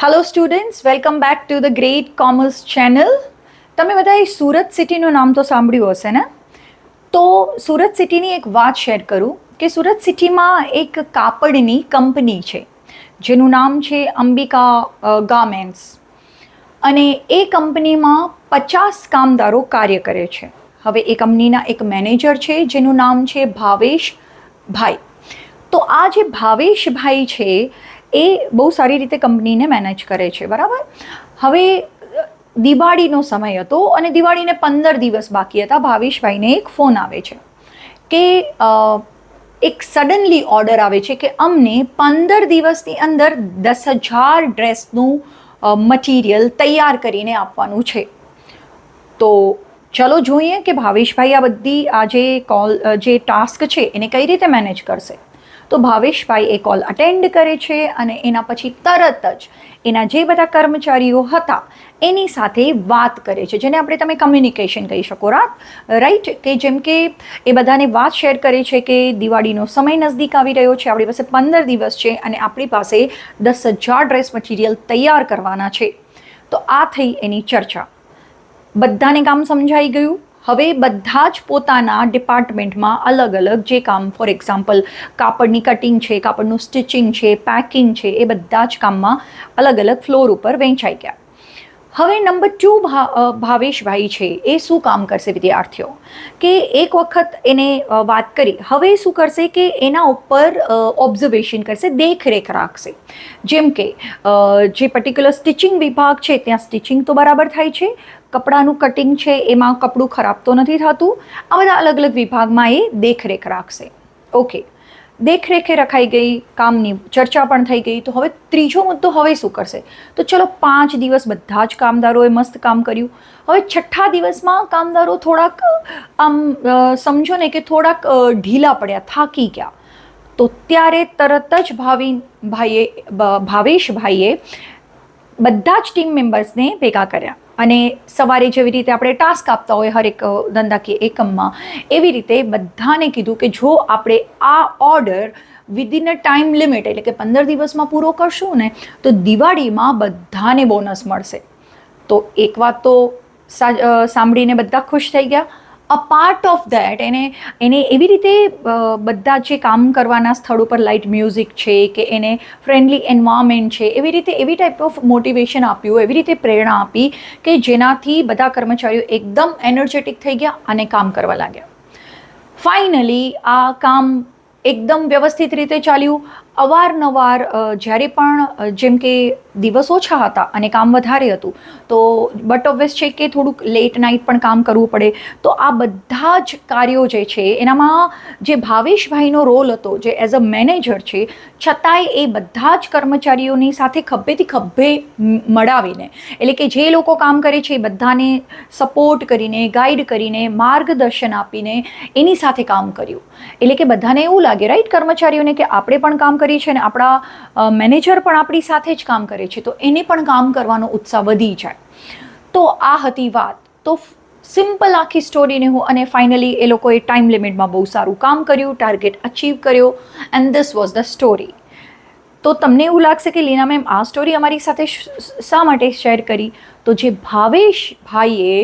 Hello students, welcome back to the great commerce channel. તમે બધાએ સુરત સિટીનું નામ તો સાંભળ્યું હશે ને? તો સુરત સિટીની એક વાત શેર કરું કે સુરત સિટીમાં એક કાપડની કંપની છે જેનું નામ છે અંબિકા ગાર્મેન્ટ્સ, અને એ કંપનીમાં 50 કામદારો કાર્ય કરે છે. હવે એ કંપનીના એક મેનેજર છે જેનું નામ છે ભાવેશભાઈ. તો આ જે ભાવેશભાઈ છે એ બહુ સારી રીતે કંપનીને મેનેજ કરે છે, બરાબર. હવે દિવાળીનો સમય હતો અને દિવાળીને 15 દિવસ બાકી હતા. ભાવેશભાઈને એક ફોન આવે છે કે એક સડનલી ઓર્ડર આવે છે કે અમને 15 દિવસની અંદર 10,000 ડ્રેસનું મટીરિયલ તૈયાર કરીને આપવાનું છે. તો ચલો જોઈએ કે ભાવેશભાઈ આ જે ટાસ્ક છે એને કઈ રીતે મેનેજ કરશે. તો ભાવેશભાઈ એ કોલ અટેન્ડ કરે છે અને એના પછી તરત જ એના જે બધા કર્મચારીઓ હતા એની સાથે વાત કરે છે, જેને તમે કમ્યુનિકેશન કહી શકો, રાઈટ. કે જેમ કે એ બધાને વાત શેર કરે છે કે દિવાળીનો સમય નજદીક આવી રહ્યો છે, આપણી પાસે 15 દિવસ છે અને આપણી પાસે 10,000 ડ્રેસ મટીરિયલ તૈયાર કરવાના છે. તો આ થઈ એની ચર્ચા. બધાને કામ સમજાઈ ગયું. હવે બધા જ પોતાના ડિપાર્ટમેન્ટમાં અલગ અલગ જે કામ, ફોર એક્ઝામ્પલ કાપડની કટિંગ છે, કાપડનું સ્ટિચિંગ છે, પેકિંગ છે, એ બધા જ કામમાં અલગ અલગ ફ્લોર ઉપર વહેંચાઈ ગયા. હવે નંબર 2 ભાવેશભાઈ છે એ શું કામ કરશે વિદ્યાર્થીઓ, કે એક વખત એને વાત કરી, હવે શું કરશે કે એના ઉપર ઓબ્ઝર્વેશન કરશે, દેખરેખ રાખશે. જેમ કે જે પર્ટિક્યુલર સ્ટિચિંગ વિભાગ છે ત્યાં સ્ટિચિંગ તો બરાબર થાય છે, કપડાનું કટિંગ છે એમાં કપડું ખરાબ તો નથી થતું. આ બધા અલગ અલગ વિભાગમાં એ દેખરેખ રાખશે. ઓકે, દેખરેખે રખાઈ ગઈ, કામની ચર્ચા પણ થઈ ગઈ. તો હવે ત્રીજો મુદ્દો હવે શું કરશે? તો ચલો 5 દિવસ બધા જ કામદારોએ મસ્ત કામ કર્યું. હવે 6થા દિવસમાં કામદારો થોડાક સમજો ને કે થોડાક ઢીલા પડ્યા, થાકી ગયા. તો ત્યારે તરત જ ભાવેશભાઈએ બધા જ ટીમ મેમ્બર્સને ભેગા કર્યા અને સવારે જેવી રીતે આપણે ટાસ્ક આપતા હોય હરેક ધંધાકીય એકમમાં, એવી રીતે બધાને કીધું કે જો આપણે આ order within a time limit, એટલે કે 15 દિવસમાં પૂરો કરશું ને તો દિવાળીમાં બધાને બોનસ મળશે. તો એક વાત તો સાંભળીને બધા ખુશ થઈ ગયા. અ પાર્ટ ઓફ દેટ એને એવી રીતે બધા જે કામ કરવાના સ્થળ ઉપર લાઇટ મ્યુઝિક છે કે એને ફ્રેન્ડલી એન્વાયરમેન્ટ છે, એવી રીતે એવી ટાઈપ ઓફ મોટિવેશન આપ્યું, એવી રીતે પ્રેરણા આપી કે જેનાથી બધા કર્મચારીઓ એકદમ એનર્જેટિક થઈ ગયા અને કામ કરવા લાગ્યા. ફાઇનલી આ કામ એકદમ વ્યવસ્થિત રીતે ચાલ્યું. અવારનવાર જ્યારે પણ જેમ કે દિવસ ઓછા હતા અને કામ વધારે હતું તો બટ ઓબ્વિયસ છે કે થોડુંક લેટ નાઇટ પણ કામ કરવું પડે. તો આ બધા જ કાર્યો જે છે એનામાં જે ભાવેશભાઈનો રોલ હતો, જે એઝ અ મેનેજર છે, છતાંય એ બધા જ કર્મચારીઓની સાથે ખભેથી ખભે મળાવીને, એટલે કે જે લોકો કામ કરે છે એ બધાને સપોર્ટ કરીને, ગાઈડ કરીને, માર્ગદર્શન આપીને એની સાથે કામ કર્યું. એટલે કે બધાને એવું લાગે, રાઈટ, કર્મચારીઓને, કે આપણે પણ કામ કરીએ છીએ અને આપણા મેનેજર પણ આપણી સાથે જ કામ કરે છે, તો એને પણ કામ કરવાનો ઉત્સાહ વધી જાય. તો આ હતી વાત. તો સિમ્પલ આખી સ્ટોરીને અને ફાઇનલી એ લોકોએ ટાઈમ લિમિટમાં બહુ સારું કામ કર્યું, ટાર્ગેટ અચીવ કર્યો, and this was the story. તો તમને એવું લાગશે કે લીના મેમ આ સ્ટોરી અમારી સાથે શા માટે શેર કરી? તો જે ભાવેશભાઈએ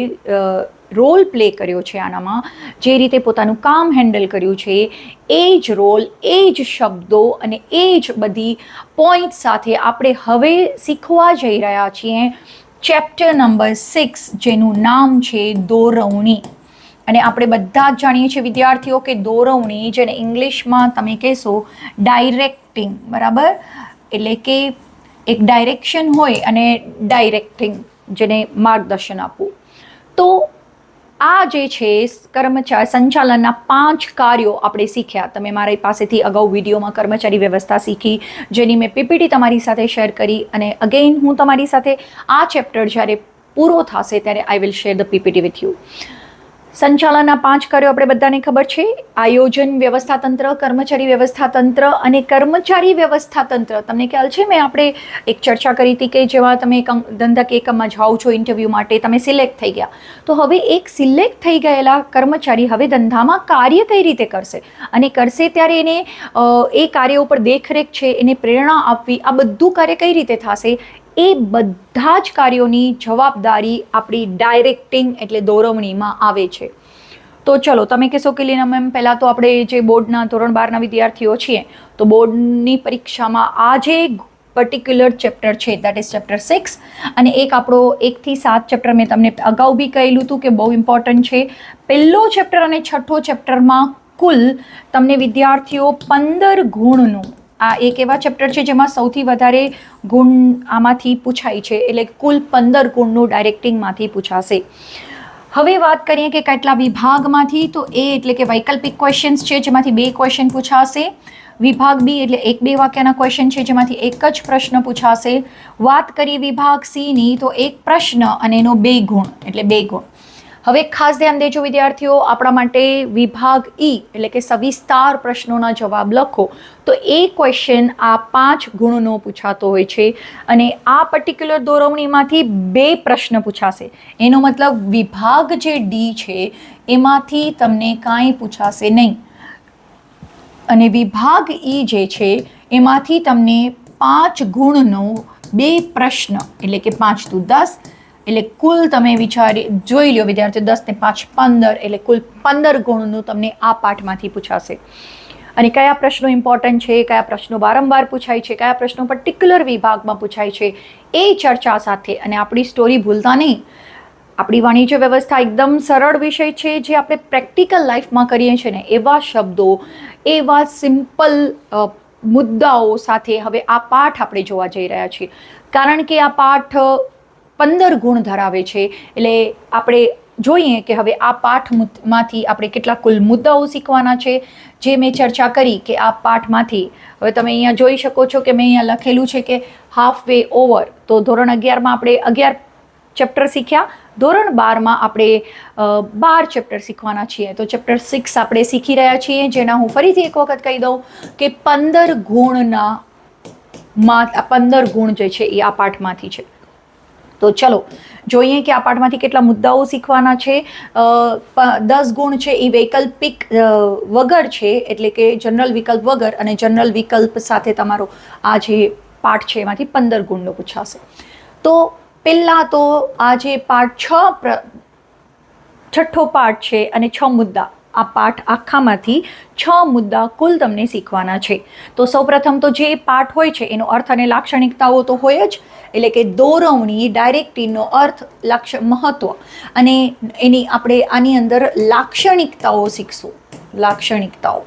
રોલ પ્લે કર્યો છે આનામાં, જે રીતે પોતાનું કામ હેન્ડલ કર્યું છે, એ જ રોલ, એ જ શબ્દો અને એ જ બધી પોઈન્ટ સાથે આપણે હવે શીખવા જઈ રહ્યા છીએ ચેપ્ટર નંબર 6, જેનું નામ છે દોરવણી. અને આપણે બધા જ જાણીએ છીએ વિદ્યાર્થીઓ કે દોરવણી, જેને ઇંગ્લિશમાં તમે કહેશો ડાયરેક્ટિંગ, બરાબર. એટલે કે એક ડાયરેક્શન હોય અને ડાયરેક્ટિંગ, જેને માર્ગદર્શન આપવું. તો આ જે છે સંચાલનના 5 કાર્યો આપણે શીખ્યા. તમે મારી પાસેથી અગાઉ વિડીયોમાં કર્મચારી વ્યવસ્થા શીખી, જેની મેં પીપીટી તમારી સાથે શેર કરી. અને અગેઇન હું તમારી સાથે આ ચેપ્ટર જ્યારે પૂરો થશે ત્યારે I will share the PPT with you. સંચાલનના 5 કાર્યો આપણે બધાને ખબર છે: આયોજન વ્યવસ્થાતંત્ર, કર્મચારી વ્યવસ્થાતંત્ર અને કર્મચારી વ્યવસ્થાતંત્ર. તમને ખ્યાલ છે, મેં આપણે એક ચર્ચા કરી હતી કે જેવા તમે ધંધાકીય એકમમાં જાઓ છો ઇન્ટરવ્યૂ માટે, તમે સિલેક્ટ થઈ ગયા, તો હવે એક સિલેક્ટ થઈ ગયેલા કર્મચારી હવે ધંધામાં કાર્ય કઈ રીતે કરશે અને કરશે ત્યારે એને એ કાર્ય ઉપર દેખરેખ છે, એને પ્રેરણા આપવી, આ બધું કાર્ય કઈ રીતે થશે એ બધા જ કાર્યોની જવાબદારી આપણી ડાયરેક્ટિંગ એટલે દોરવણીમાં આવે છે. તો ચલો, તમે કહેશો કે લીના મેમ પહેલાં તો આપણે જે બોર્ડના ધોરણ 12ના વિદ્યાર્થીઓ છીએ તો બોર્ડની પરીક્ષામાં આ જે પર્ટિક્યુલર ચેપ્ટર છે દેટ ઇઝ ચેપ્ટર 6 અને એક આપણો 1 થી 7 ચેપ્ટર મેં તમને અગાઉ બી કહેલું હતું કે બહુ ઇમ્પોર્ટન્ટ છે. પહેલો ચેપ્ટર અને છઠ્ઠો ચેપ્ટરમાં કુલ તમને વિદ્યાર્થીઓ 15 ગુણનું, આ એક એવા ચેપ્ટર છે જેમાં સૌથી વધારે ગુણ આમાંથી પૂછાય છે, એટલે કુલ 15 ગુણનું ડાયરેક્ટિંગમાંથી પૂછાશે. હવે વાત કરીએ કે કેટલા વિભાગમાંથી, તો એ એટલે કે વૈકલ્પિક ક્વેશ્ચન્સ છે જેમાંથી 2 ક્વેશ્ચન પૂછાશે. વિભાગ બી એટલે 1-2 વાક્યના ક્વેશ્ચન છે જેમાંથી એક જ પ્રશ્ન પૂછાશે. વાત કરીએ વિભાગ સીની તો એક પ્રશ્ન અને એનો 2 ગુણ એટલે 2 ગુણ. હવે ખાસ ધ્યાન દેજો વિદ્યાર્થીઓ, આપણા માટે વિભાગ ઈ એટલે કે સવિસ્તાર પ્રશ્નોના જવાબ લખો તો એ ક્વેશ્ચન આ 5 ગુણનો પૂછાતો હોય છે અને આ પર્ટિક્યુલર દોરવણીમાંથી 2 પ્રશ્ન પૂછાશે. એનો મતલબ વિભાગ જે ડી છે એમાંથી તમને કાંઈ પૂછાશે નહીં અને વિભાગ ઈ જે છે એમાંથી તમને 5 ગુણનો 2 પ્રશ્ન એટલે કે 5 દુ 10 એટલે કુલ તમે જોઈ લો વિદ્યાર્થીઓ, 10 ને 5 15 એટલે કુલ 15 ગુણનું તમને આ પાઠમાંથી પૂછાશે. અને કયા પ્રશ્નો ઇમ્પોર્ટન્ટ છે, કયા પ્રશ્નો વારંવાર પૂછાય છે, કયા પ્રશ્નો પર્ટિક્યુલર વિભાગમાં પૂછાય છે, એ ચર્ચા સાથે અને આપણી સ્ટોરી ભૂલતા નહીં. આપણી વાણિજ્ય વ્યવસ્થા એકદમ સરળ વિષય છે જે આપણે પ્રેક્ટિકલ લાઈફમાં કરીએ છીએ ને એવા શબ્દો, એવા સિમ્પલ મુદ્દાઓ સાથે હવે આ પાઠ આપણે જોવા જઈ રહ્યા છીએ. કારણ કે આ પાઠ 15 ગુણ ધરાવે છે એટલે આપણે જોઈએ કે હવે આ પાઠમાંથી આપણે કેટલા કુલ મુદ્દાઓ શીખવાના છે જે મેં ચર્ચા કરી કે આ પાઠમાંથી. હવે તમે અહીંયા જોઈ શકો છો કે મેં અહીંયા લખેલું છે કે હાફ વે ઓવર. તો ધોરણ 11માં આપણે 11 ચેપ્ટર શીખ્યા, ધોરણ 12માં આપણે 12 ચેપ્ટર શીખવાના છીએ. તો ચેપ્ટર 6 આપણે શીખી રહ્યા છીએ જેના હું ફરીથી એક વખત કહી દઉં કે 15 ગુણ જે છે એ આ પાઠમાંથી છે. તો ચલો જોઈએ કે આ પાઠમાંથી કેટલા મુદ્દાઓ શીખવાના છે. 10 ગુણ છે એ વૈકલ્પિક વગર છે એટલે કે જનરલ વિકલ્પ વગર, અને જનરલ વિકલ્પ સાથે તમારો આ જે પાઠ છે એમાંથી 15 ગુણનો પૂછાશે. તો પહેલાં તો આ જે પાઠ છઠ્ઠો પાઠ છે અને 6 મુદ્દા, આ પાઠ આખામાંથી 6 મુદ્દા કુલ તમને શીખવાના છે. તો સૌપ્રથમ તો જે પાઠ હોય છે એનો અર્થ અને લાક્ષણિકતાઓ તો હોય જ, એટલે કે દોરવણી ડાયરેક્ટિંગનો અર્થ, મહત્વ અને એની આપણે આની અંદર લાક્ષણિકતાઓ શીખશું. લાક્ષણિકતાઓ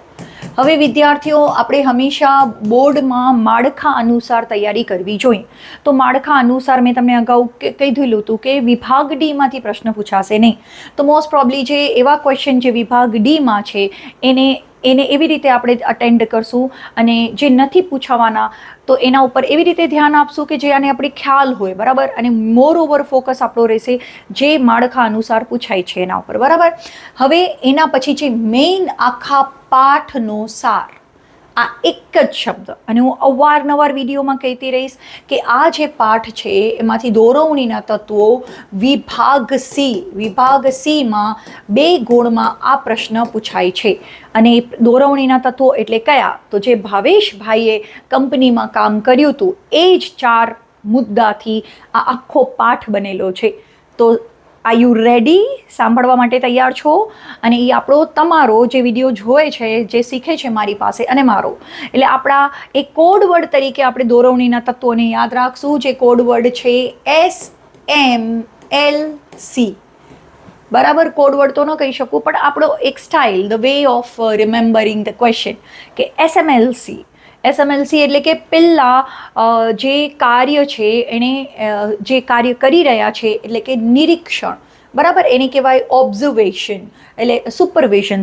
હવે વિદ્યાર્થીઓ આપણે હંમેશા બોર્ડમાં માળખા અનુસાર તૈયારી કરવી જોઈએ. તો માળખા અનુસાર મેં તમને અગાઉ કહી દીધું હતું કે વિભાગ ડીમાંથી પ્રશ્ન પૂછાશે નહીં. તો મોસ્ટ પ્રોબ્લી જે એવા ક્વેશ્ચન જે વિભાગ ડીમાં છે એને એવી રીતે આપણે અટેન્ડ કરશું અને જે નથી પૂછાવાના તો એના ઉપર એવી રીતે ધ્યાન આપશું કે જે આને આપણે ખ્યાલ હોય, બરાબર, અને મોર ઓવર ફોકસ આપણો રહેશે જે માળખા અનુસાર પૂછાય છે એના ઉપર, બરાબર. હવે એના પછી જે મેઇન આખા પાઠનો સાર, આ એક જ શબ્દ, અને હું અવારનવાર વિડીયોમાં કહેતી રહીશ કે આ જે પાઠ છે એમાંથી દોરવણીના તત્વો વિભાગ સીમાં 2 ગુણમાં આ પ્રશ્ન પૂછાય છે. અને દોરવણીના તત્વો એટલે કયા, તો જે ભાવેશભાઈએ કંપનીમાં કામ કર્યું હતું એ જ 4 મુદ્દાથી આ આખો પાઠ બનેલો છે. તો આર યુ રેડી? સાંભળવા માટે તૈયાર છો? અને એ આપણો તમારો જે વિડીયો જોવે છે, જે શીખે છે મારી પાસે અને મારો, એટલે આપણા એક કોડવર્ડ તરીકે આપણે દોરવણીના તત્વોને યાદ રાખશું. જે કોડવર્ડ છે SMLC, બરાબર. કોડવર્ડ તો ન કહી શકું પણ આપણો એક style, the way of remembering the question કે SMLC એટલે કે પહેલાં જે કાર્ય છે એણે જે કાર્ય કરી રહ્યા છે એટલે કે નિરીક્ષણ, બરાબર, એને કહેવાય ઓબ્ઝર્વેશન, એટલે સુપરવિઝન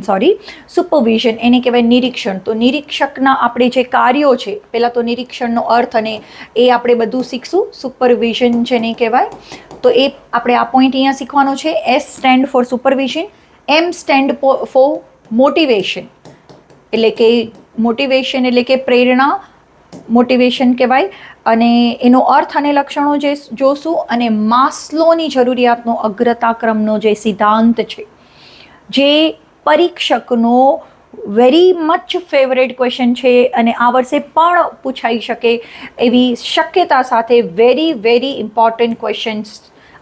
એને કહેવાય નિરીક્ષણ. તો નિરીક્ષકના આપણે જે કાર્યો છે, પહેલાં તો નિરીક્ષણનો અર્થ અને એ આપણે બધું શીખશું. સુપરવિઝન જેને કહેવાય, તો એ આપણે આ પોઈન્ટ અહીંયા શીખવાનો છે. S stand four supervision, M stand four motivation, એટલે કે મોટિવેશન એટલે કે પ્રેરણા, મોટિવેશન કહેવાય. અને એનો અર્થ અને લક્ષણો જે જોશું, અને માસ્લોની જરૂરિયાતનો અગ્રતાક્રમનો જે સિદ્ધાંત છે, જે પરીક્ષકનો વેરી મચ ફેવરેટ ક્વેશ્ચન છે અને આ વર્ષે પણ પૂછાઈ શકે એવી શક્યતા સાથે વેરી વેરી ઇમ્પોર્ટન્ટ ક્વેશ્ચન્સ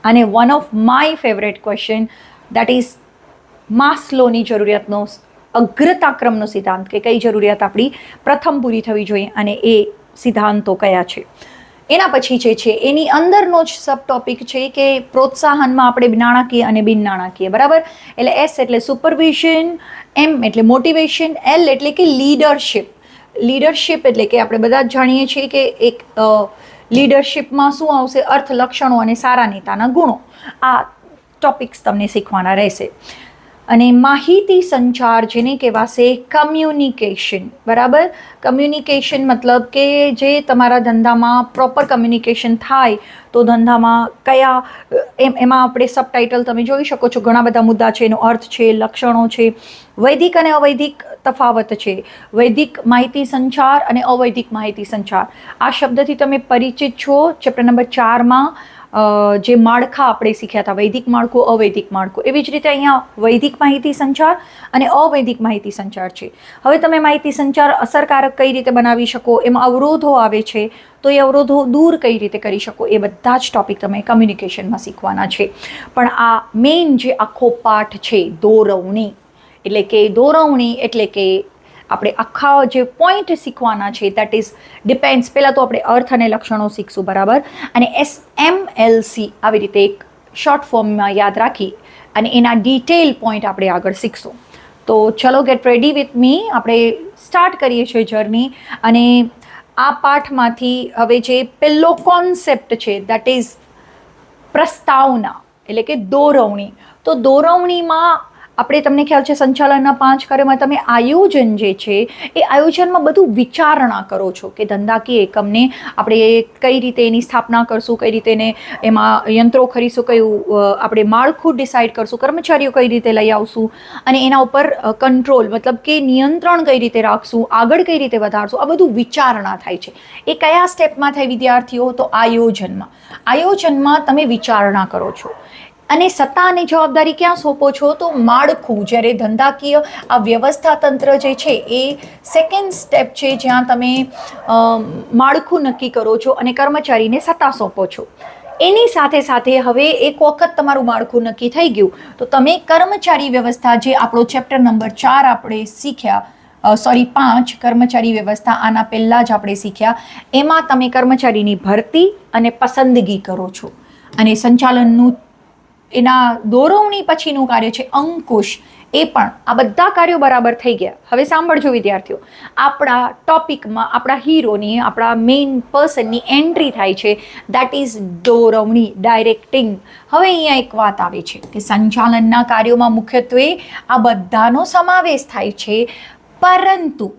અને one of my favourite question that is માસ્લોની જરૂરિયાતનો અગ્રતાક્રમનો સિદ્ધાંત કે કઈ જરૂરિયાત આપણી પ્રથમ પૂરી થવી જોઈએ અને એ સિદ્ધાંતો કયા છે. એના પછી જે છે એની અંદરનો જ સબ ટોપિક છે કે પ્રોત્સાહનમાં આપણે નાણાકીય અને બિન નાણાકીય, બરાબર. એટલે એસ એટલે સુપરવિઝન, એમ એટલે મોટિવેશન, એલ એટલે કે લીડરશિપ. લીડરશિપ એટલે કે આપણે બધા જ જાણીએ છીએ કે એક લીડરશિપમાં શું આવશે, અર્થ, લક્ષણો અને સારા નેતાના ગુણો. આ ટોપિક્સ તમને શીખવાના રહેશે. અને માહિતી સંચાર જેને કહેવાશે કમ્યુનિકેશન, બરાબર. કમ્યુનિકેશન મતલબ કે જે તમારા ધંધામાં પ્રોપર કમ્યુનિકેશન થાય તો ધંધામાં કયા એમાં આપણે સબટાઇટલ તમે જોઈ શકો છો, ઘણા બધા મુદ્દા છે, એનો અર્થ છે, લક્ષણો છે, વૈદિક અને અવૈદિક તફાવત છે, વૈદિક માહિતી સંચાર અને અવૈદિક માહિતી સંચાર. આ શબ્દથી તમે પરિચિત છો. ચેપ્ટર નંબર 4માં જે માળખા આપણે શીખ્યા હતા, વૈદિક માળખું, અવૈદિક માળખું, એવી જ રીતે અહીંયા વૈદિક માહિતી સંચાર અને અવૈદિક માહિતી સંચાર છે. હવે તમે માહિતી સંચાર અસરકારક કઈ રીતે બનાવી શકો, એમાં અવરોધો આવે છે તો એ અવરોધો દૂર કઈ રીતે કરી શકો, એ બધા જ ટોપિક તમે કમ્યુનિકેશનમાં શીખવાના છે. પણ આ મેઇન જે આખો પાઠ છે દોરવણી, એટલે કે આપણે આખા જે પોઈન્ટ શીખવાના છે દેટ ઇઝ ડિપેન્ડ્સ. પહેલાં તો આપણે અર્થ અને લક્ષણો શીખશું, બરાબર. અને SMLC આવી રીતે એક શોર્ટ ફોર્મમાં યાદ રાખી અને એના ડિટેલ પોઈન્ટ આપણે આગળ શીખશું. તો ચલો ગેટ રેડી વિથ મી, આપણે સ્ટાર્ટ કરીએ છીએ જર્ની. અને આ પાઠમાંથી હવે જે પહેલો કોન્સેપ્ટ છે દેટ ઇઝ પ્રસ્તાવના, એટલે કે દોરવણી. તો દોરવણીમાં આપણે, તમને ખ્યાલ છે સંચાલનના 5 કાર્યોમાં તમે આયોજન જે છે એ આયોજનમાં બધું વિચારણા કરો છો કે ધંધાકીય એકમને આપણે કઈ રીતે એની સ્થાપના કરશું, કઈ રીતે એને એમાં યંત્રો ખરીદશું, કયું આપણે માળખું ડિસાઇડ કરશું, કર્મચારીઓ કઈ રીતે લઈ આવશું અને એના ઉપર કંટ્રોલ મતલબ કે નિયંત્રણ કઈ રીતે રાખશું, આગળ કઈ રીતે વધારશું, આ બધું વિચારણા થાય છે. એ કયા સ્ટેપમાં થાય વિદ્યાર્થીઓ? તો આયોજનમાં. આયોજનમાં તમે વિચારણા કરો છો અને સત્તા અને જવાબદારી ક્યાં સોંપો છો? તો માળખું, જ્યારે ધંધાકીય આ વ્યવસ્થા તંત્ર જે છે એ સેકન્ડ સ્ટેપ છે જ્યાં તમે માળખું નક્કી કરો છો અને કર્મચારીને સત્તા સોંપો છો. એની સાથે સાથે હવે એક વખત તમારું માળખું નક્કી થઈ ગયું તો તમે કર્મચારી વ્યવસ્થા, જે આપણો ચેપ્ટર નંબર 4 આપણે શીખ્યા, 5 કર્મચારી વ્યવસ્થા આના પહેલાં જ આપણે શીખ્યા, એમાં તમે કર્મચારીની ભરતી અને પસંદગી કરો છો. અને સંચાલનનું એના દોરવણી પછીનું કાર્ય છે અંકુશ, એ પણ. આ બધા કાર્યો બરાબર થઈ ગયા. હવે સાંભળજો વિદ્યાર્થીઓ, આપણા ટોપિકમાં આપણા હીરોની, આપણા મેઇન પર્સનની એન્ટ્રી થાય છે દેટ ઇઝ દોરવણી, ડાયરેક્ટિંગ. હવે અહીંયા એક વાત આવે છે કે સંચાલનના કાર્યોમાં મુખ્યત્વે આ બધાનો સમાવેશ થાય છે, પરંતુ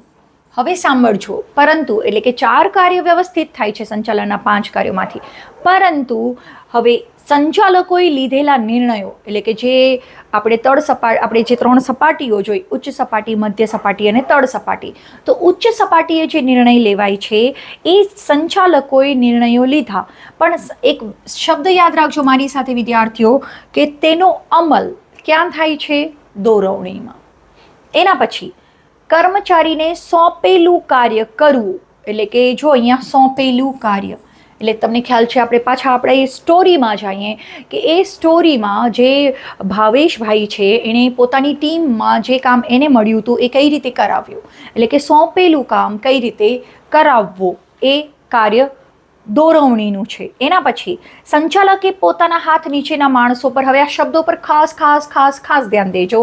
હવે સાંભળજો, પરંતુ એટલે કે 4 કાર્ય વ્યવસ્થિત થાય છે સંચાલનના 5 કાર્યોમાંથી, પરંતુ હવે સંચાલકોએ લીધેલા નિર્ણયો, એટલે કે જે આપણે આપણે જે 3 સપાટીઓ જોઈ, ઉચ્ચ સપાટી, મધ્ય સપાટી અને તળ સપાટી. તો ઉચ્ચ સપાટીએ જે નિર્ણય લેવાય છે એ સંચાલકોએ નિર્ણયો લીધા, પણ એક શબ્દ યાદ રાખજો મારી સાથે વિદ્યાર્થીઓ, કે તેનો અમલ ક્યાં થાય છે? દોરવણીમાં. એના પછી કર્મચારીને સોંપેલું કાર્ય કરવું, એટલે કે જો અહીંયા સોંપેલું કાર્ય, એટલે તમને ખ્યાલ છે આપણે પાછા આપણે એ સ્ટોરીમાં જઈએ કે એ સ્ટોરીમાં જે ભાવેશભાઈ છે એણે પોતાની ટીમમાં જે કામ એને મળ્યું હતું એ કઈ રીતે કરાવ્યું, એટલે કે સોંપેલું કામ કઈ રીતે કરાવવું, એ કાર્ય દોરવણીનું છે. એના પછી સંચાલકે પોતાના હાથ નીચેના માણસો પર, હવે આ શબ્દો પર ખાસ ધ્યાન દેજો,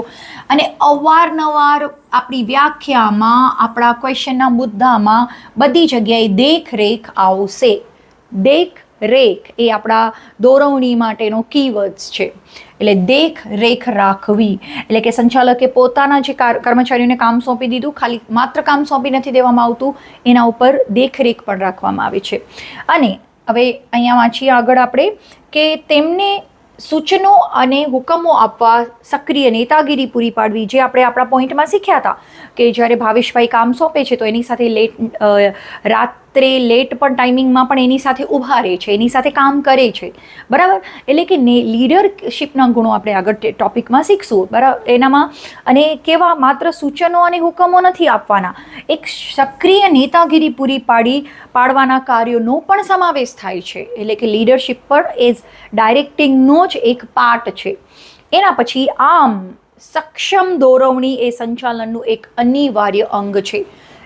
અને અવારનવાર આપણી વ્યાખ્યામાં, આપણા ક્વેશ્ચનના મુદ્દામાં બધી જગ્યાએ દેખરેખ આવશે. દેખરેખ એ આપણા દોરવણી માટેનો કીવર્ડ્સ છે. એટલે દેખરેખ રાખવી, એટલે કે સંચાલકે પોતાના જે કર્મચારીઓને કામ સોંપી દીધું, ખાલી માત્ર કામ સોંપી નથી દેવામાં આવતું, એના ઉપર દેખરેખ પણ રાખવામાં આવે છે. અને હવે અહીંયા વાંચીએ આગળ આપણે કે તેમને સૂચનો અને હુકમો આપવા, સક્રિય નેતાગીરી પૂરી પાડવી, જે આપણે આપણા પોઈન્ટમાં શીખ્યા હતા કે જ્યારે ભાવેશભાઈ કામ સોંપે છે તો એની સાથે રાત્રે લેટ પણ ટાઈમિંગમાં પણ એની સાથે ઊભા રહે છે, એની સાથે કામ કરે છે, બરાબર. એટલે કે લીડરશિપના ગુણો આપણે આગળ ટોપિકમાં શીખશું, બરાબર. એનામાં અને કેવા માત્ર સૂચનો અને હુકમો નથી આપવાના, એક સક્રિય નેતાગીરી પૂરી પાડવાના કાર્યોનો પણ સમાવેશ થાય છે. એટલે કે લીડરશિપ પણ એઝ ડાયરેક્ટિંગનો જ એક પાર્ટ છે. એના પછી આમ સક્ષમ દોરવણી એ સંચાલનનું એક અનિવાર્ય અંગ છે.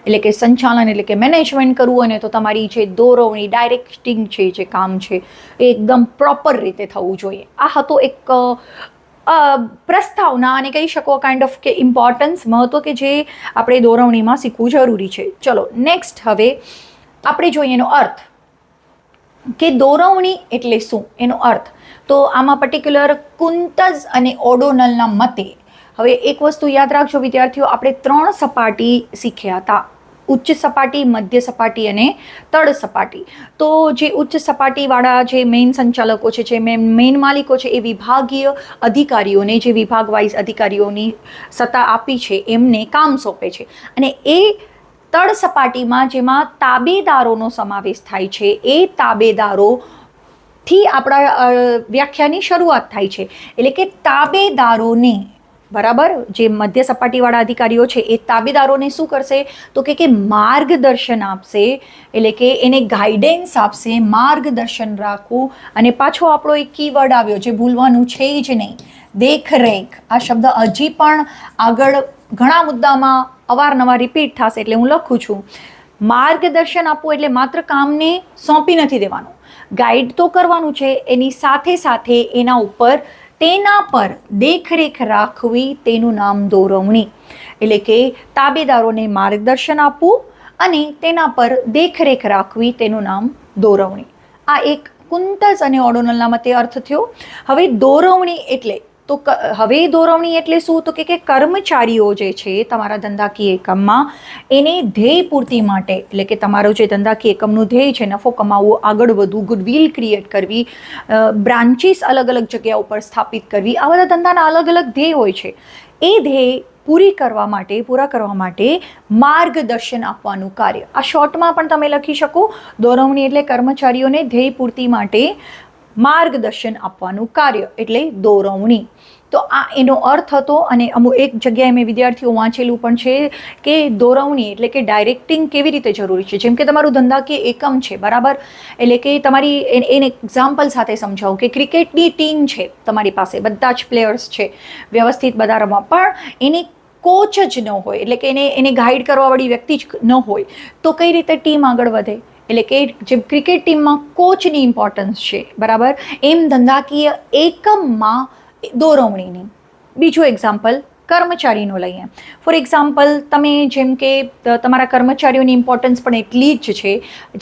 એટલે કે સંચાલન એટલે કે મેનેજમેન્ટ કરવું, અને તો તમારી જે દોરવણી ડાયરેક્ટિંગ છે, જે કામ છે એ એકદમ પ્રોપર રીતે થવું જોઈએ. આ હતો એક પ્રસ્તાવના અને કહી શકો કાઇન્ડ ઓફ કે ઇમ્પોર્ટન્સ, મહત્વ કે જે આપણે દોરવણીમાં શીખવું જરૂરી છે. ચલો નેક્સ્ટ હવે આપણે જોઈએ એનો અર્થ, કે દોરવણી એટલે શું, એનો અર્થ. તો આમાં પર્ટિક્યુલર કુંતઝ અને ઓડોનલના મતે, હવે એક વસ્તુ યાદ રાખજો વિદ્યાર્થીઓ, આપણે 3 સપાટી શીખ્યા હતા, ઉચ્ચ સપાટી, મધ્ય સપાટી અને તળ સપાટી. તો જે ઉચ્ચ સપાટીવાળા જે મેઇન સંચાલકો છે, જે મેઇન માલિકો છે, એ વિભાગીય અધિકારીઓને, જે વિભાગ વાઇઝ અધિકારીઓની સત્તા આપી છે, એમને કામ સોંપે છે. અને એ તળ સપાટીમાં જેમાં તાબેદારોનો સમાવેશ થાય છે, એ તાબેદારોથી આપણા વ્યાખ્યાની શરૂઆત થાય છે. એટલે કે તાબેદારોને, બરાબર, જે મધ્ય સપાટીવાળા અધિકારીઓ છે એ તાબેદારોને શું કરશે, તો કે માર્ગદર્શન આપશે. એટલે કે એને ગાઈડન્સ આપશે, માર્ગદર્શન રાખવું. અને પાછો આપણો એક કીવર્ડ આવ્યો જે ભૂલવાનું છે જ નહીં, દેખરેખ. આ શબ્દ હજી પણ આગળ ઘણા મુદ્દામાં અવારનવાર રિપીટ થશે, એટલે હું લખું છું. માર્ગદર્શન આપવું એટલે માત્ર કામને સોંપી નથી દેવાનું, ગાઈડ તો કરવાનું છે, એની સાથે સાથે તેના પર દેખરેખ રાખવી, તેનું નામ દોરવણી. એટલે કે તાબેદારોને માર્ગદર્શન આપવું અને તેના પર દેખરેખ રાખવી, તેનું નામ દોરવણી. આ એક કુંતઝ અને ઓડોનલના મતે અર્થ થયો. હવે દોરવણી એટલે દોરવણી એટલે શું, તો કે કર્મચારીઓ જે છે તમારા ધંધાકીય એકમમાં, એને ધ્યેય પૂર્તિ માટે, એટલે કે તમારો જે ધંધાકીય એકમનું ધ્યેય છે, નફો કમાવવો, આગળ વધવું, ગુડવિલ ક્રિએટ કરવી, બ્રાન્ચીસ અલગ અલગ જગ્યા ઉપર સ્થાપિત કરવી, આ બધા ધંધાના અલગ અલગ ધ્યેય હોય છે. એ ધ્યેય પૂરા કરવા માટે માર્ગદર્શન આપવાનું કાર્ય. આ શોર્ટમાં પણ તમે લખી શકો, દોરવણી એટલે કર્મચારીઓને ધ્યેય પૂર્તિ માટે માર્ગદર્શન આપવાનું કાર્ય એટલે દોરવણી. તો આ એનો અર્થ હતો. અને અમુક એક જગ્યાએ મેં વિદ્યાર્થીઓ વાંચેલું પણ છે કે દોરવણી એટલે કે ડાયરેક્ટિંગ કેવી રીતે જરૂરી છે. જેમ કે તમારું ધંધાકીય એકમ છે, બરાબર, એટલે કે તમારી એને એક્ઝામ્પલ સાથે સમજાવું કે ક્રિકેટની ટીમ છે તમારી પાસે, બધા જ પ્લેયર્સ છે વ્યવસ્થિત બધા રમવા, પણ એને કોચ જ ન હોય, એટલે કે એને ગાઈડ કરવાવાળી વ્યક્તિ જ ન હોય, તો કઈ રીતે ટીમ આગળ વધે. એટલે કે જેમ ક્રિકેટ ટીમમાં કોચની ઇમ્પોર્ટન્સ છે, બરાબર, એમ ધંધાકીય એકમમાં દોરવણીની. બીજું એક્ઝામ્પલ કર્મચારીનો લઈએ. ફોર એક્ઝામ્પલ, તમે જેમ કે તમારા કર્મચારીઓની ઇમ્પોર્ટન્સ પણ એટલી જ છે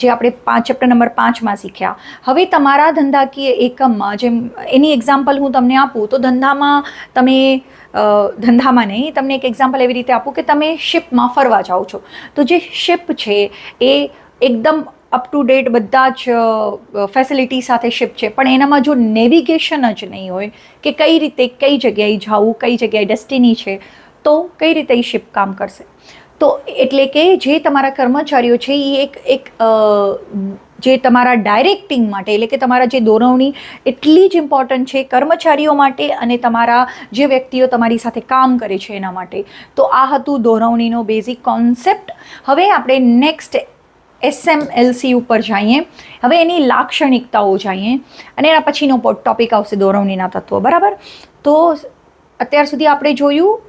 જે આપણે ચેપ્ટર નંબર 5માં શીખ્યા. હવે તમારા ધંધાકીય એકમમાં, જેમ એની એક્ઝામ્પલ હું તમને આપું, તો ધંધામાં નહીં, તમને એક એક્ઝામ્પલ એવી રીતે આપું કે તમે શિપમાં ફરવા જાઓ છો, તો જે શિપ છે એ એકદમ અપ ટુ ડેટ બધા જ ફેસિલિટી સાથે શિપ છે, પણ એનામાં જો નેવિગેશન જ નહીં હોય કે કઈ રીતે કઈ જગ્યાએ જવું, કઈ જગ્યાએ ડેસ્ટિની છે, તો કઈ રીતે એ શિપ કામ કરશે. તો એટલે કે જે તમારા કર્મચારીઓ છે એ એક જે તમારા ડાયરેક્ટિંગ માટે, એટલે કે તમારા જે દોરવણી એટલી જ ઇમ્પોર્ટન્ટ છે કર્મચારીઓ માટે અને તમારા જે વ્યક્તિઓ તમારી સાથે કામ કરે છે એના માટે. તો આ હતું દોરવણીનો બેઝિક કોન્સેપ્ટ. હવે આપણે નેક્સ્ટ SMLC ઉપર જઈએ. હવે એની લાક્ષણિકતાઓ જઈએ અને એના પછીનો ટોપિક આવશે દોરવણીના તત્વો, બરાબર. તો અત્યાર સુધી આપણે જોયું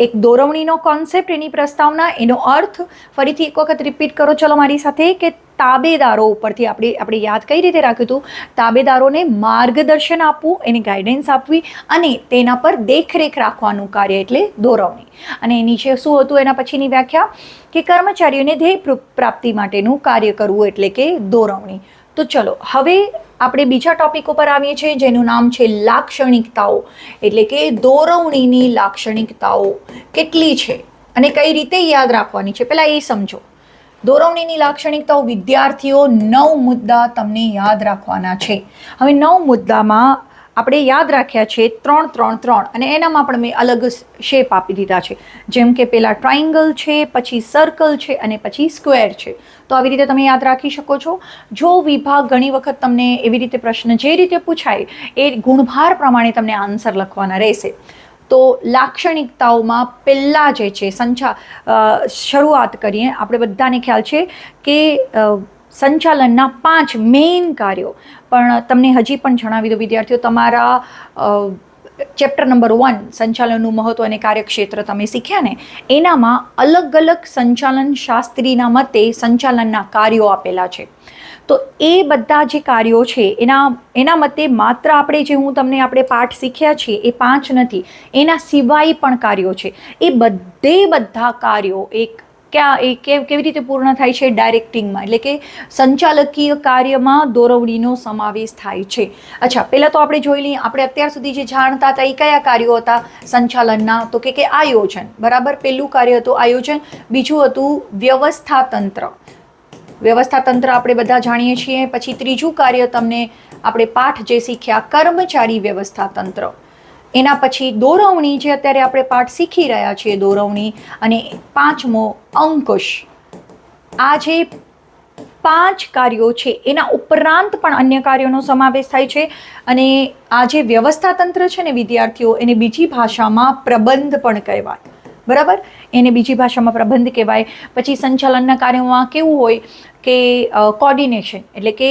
એક દોરવણીનો કોન્સેપ્ટ, એની પ્રસ્તાવના, એનો અર્થ. ફરીથી એક વખત રિપીટ કરો ચલો મારી સાથે કે તાબેદારો ઉપરથી આપણે યાદ કઈ રીતે રાખ્યું હતું, તાબેદારોને માર્ગદર્શન આપવું, એને ગાઈડન્સ આપવી અને તેના પર દેખરેખ રાખવાનું કાર્ય એટલે દોરવણી. અને નીચે શું હતું એના પછીની વ્યાખ્યા કે કર્મચારીઓને ધ્યેય પ્રાપ્તિ માટેનું કાર્ય કરવું એટલે કે દોરવણી. તો ચલો હવે આપણે બીજા ટોપિક ઉપર આવીએ છીએ જેનું નામ છે લાક્ષણિકતાઓ. એટલે કે દોરવણીની લાક્ષણિકતાઓ કેટલી છે અને કઈ રીતે યાદ રાખવાની છે, પહેલાં એ સમજો. દોરવણીની લાક્ષણિકતાઓ વિદ્યાર્થીઓ 9 મુદ્દા તમને યાદ રાખવાના છે. હવે 9 મુદ્દામાં આપણે યાદ રાખ્યા છે 3 3 3 અને એનામાં પણ મેં અલગ શેપ આપી દીધા છે, જેમ કે પેલા ટ્રાયંગલ છે, પછી સર્કલ છે અને પછી સ્ક્વેર છે. તો આવી રીતે તમે યાદ રાખી શકો છો. જો વિભાગ ઘણી વખત તમને એવી રીતે પ્રશ્ન જે રીતે પૂછાય એ ગુણભાર પ્રમાણે તમને આન્સર લખવાના રહેશે. તો લાક્ષણિકતાઓમાં પહેલાં જે છે શરૂઆત કરીએ. આપણે બધાને ખ્યાલ છે કે સંચાલનના 5 મેઇન કાર્યો, પણ તમને હજી પણ જણાવી દો વિદ્યાર્થીઓ, તમારા ચેપ્ટર નંબર 1 સંચાલનનું મહત્વ અને કાર્યક્ષેત્ર તમે શીખ્યા ને, એનામાં અલગ અલગ સંચાલન શાસ્ત્રીના મતે સંચાલનના કાર્યો આપેલા છે. તો એ બધા જે કાર્યો છે એના મતે માત્ર આપણે પાઠ શીખ્યા છીએ એ 5 નથી, એના સિવાય પણ કાર્યો છે. એ બધા કાર્યો કેવી રીતે પૂર્ણ થાય છે? ડાયરેક્ટિંગમાં, એટલે કે સંચાલકીય કાર્યમાં દોરવણીનો સમાવેશ થાય છે. અચ્છા, પહેલાં તો આપણે જોઈ લઈએ, આપણે અત્યાર સુધી જે જાણતા હતા એ કયા કાર્યો હતા સંચાલનના? તો કે આયોજન. બરાબર, પહેલું કાર્ય હતું આયોજન, બીજું હતું વ્યવસ્થા તંત્ર. વ્યવસ્થા તંત્ર આપણે બધા જાણીએ છીએ. પછી ત્રીજું કાર્ય તમને આપણે પાઠ જે શીખ્યા કર્મચારી વ્યવસ્થા તંત્ર. એના પછી દોરવણી, જે અત્યારે આપણે પાઠ શીખી રહ્યા છીએ દોરવણી, અને 5મો અંકુશ. આ જે 5 કાર્યો છે એના ઉપરાંત પણ અન્ય કાર્યોનો સમાવેશ થાય છે. અને આ જે વ્યવસ્થા તંત્ર છે ને વિદ્યાર્થીઓ, એને બીજી ભાષામાં પ્રબંધ પણ કહેવાય. બરાબર, એને બીજી ભાષામાં પ્રબંધ કહેવાય. પછી સંચાલનના કાર્યોમાં કેવું હોય કે કોર્ડિનેશન, એટલે કે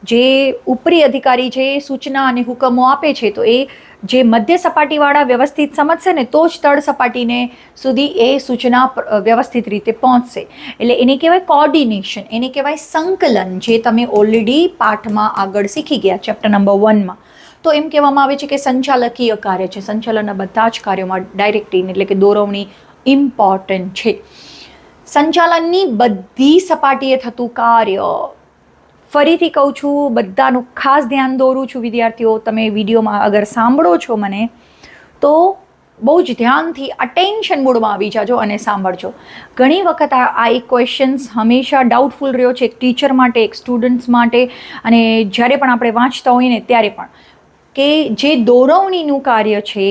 જે ઉપરી અધિકારી જે સૂચના અને હુકમો આપે છે, તો એ જે મધ્ય સપાટીવાળા વ્યવસ્થિત સમજશે ને તો જ તળ સપાટીને સુધી એ સૂચના વ્યવસ્થિત રીતે પહોંચશે. એટલે એને કહેવાય કોર્ડિનેશન, એને કહેવાય સંકલન, જે તમે ઓલરેડી પાઠમાં આગળ શીખી ગયા ચેપ્ટર નંબર 1માં. તો એમ કહેવામાં આવે છે કે સંચાલકીય કાર્ય છે. સંચાલનના બધા જ કાર્યોમાં ડાયરેક્ટિંગ એટલે કે દોરવણી ઇમ્પોર્ટન્ટ છે. સંચાલનની બધી સપાટીએ થતું કાર્ય, ફરીથી કહું છું, બધાનું ખાસ ધ્યાન દોરું છું વિદ્યાર્થીઓ. તમે વિડીયોમાં અગર સાંભળો છો મને તો બહુ જ ધ્યાનથી અટેન્શન મોડમાં આવી જાજો અને સાંભળજો. ઘણી વખત આ એક ક્વેશ્ચન્સ હંમેશા ડાઉટફુલ રહ્યો છે એક ટીચર માટે, એક સ્ટુડન્ટ્સ માટે, અને જ્યારે પણ આપણે વાંચતા હોઈએ ને ત્યારે પણ, કે જે દોરવણીનું કાર્ય છે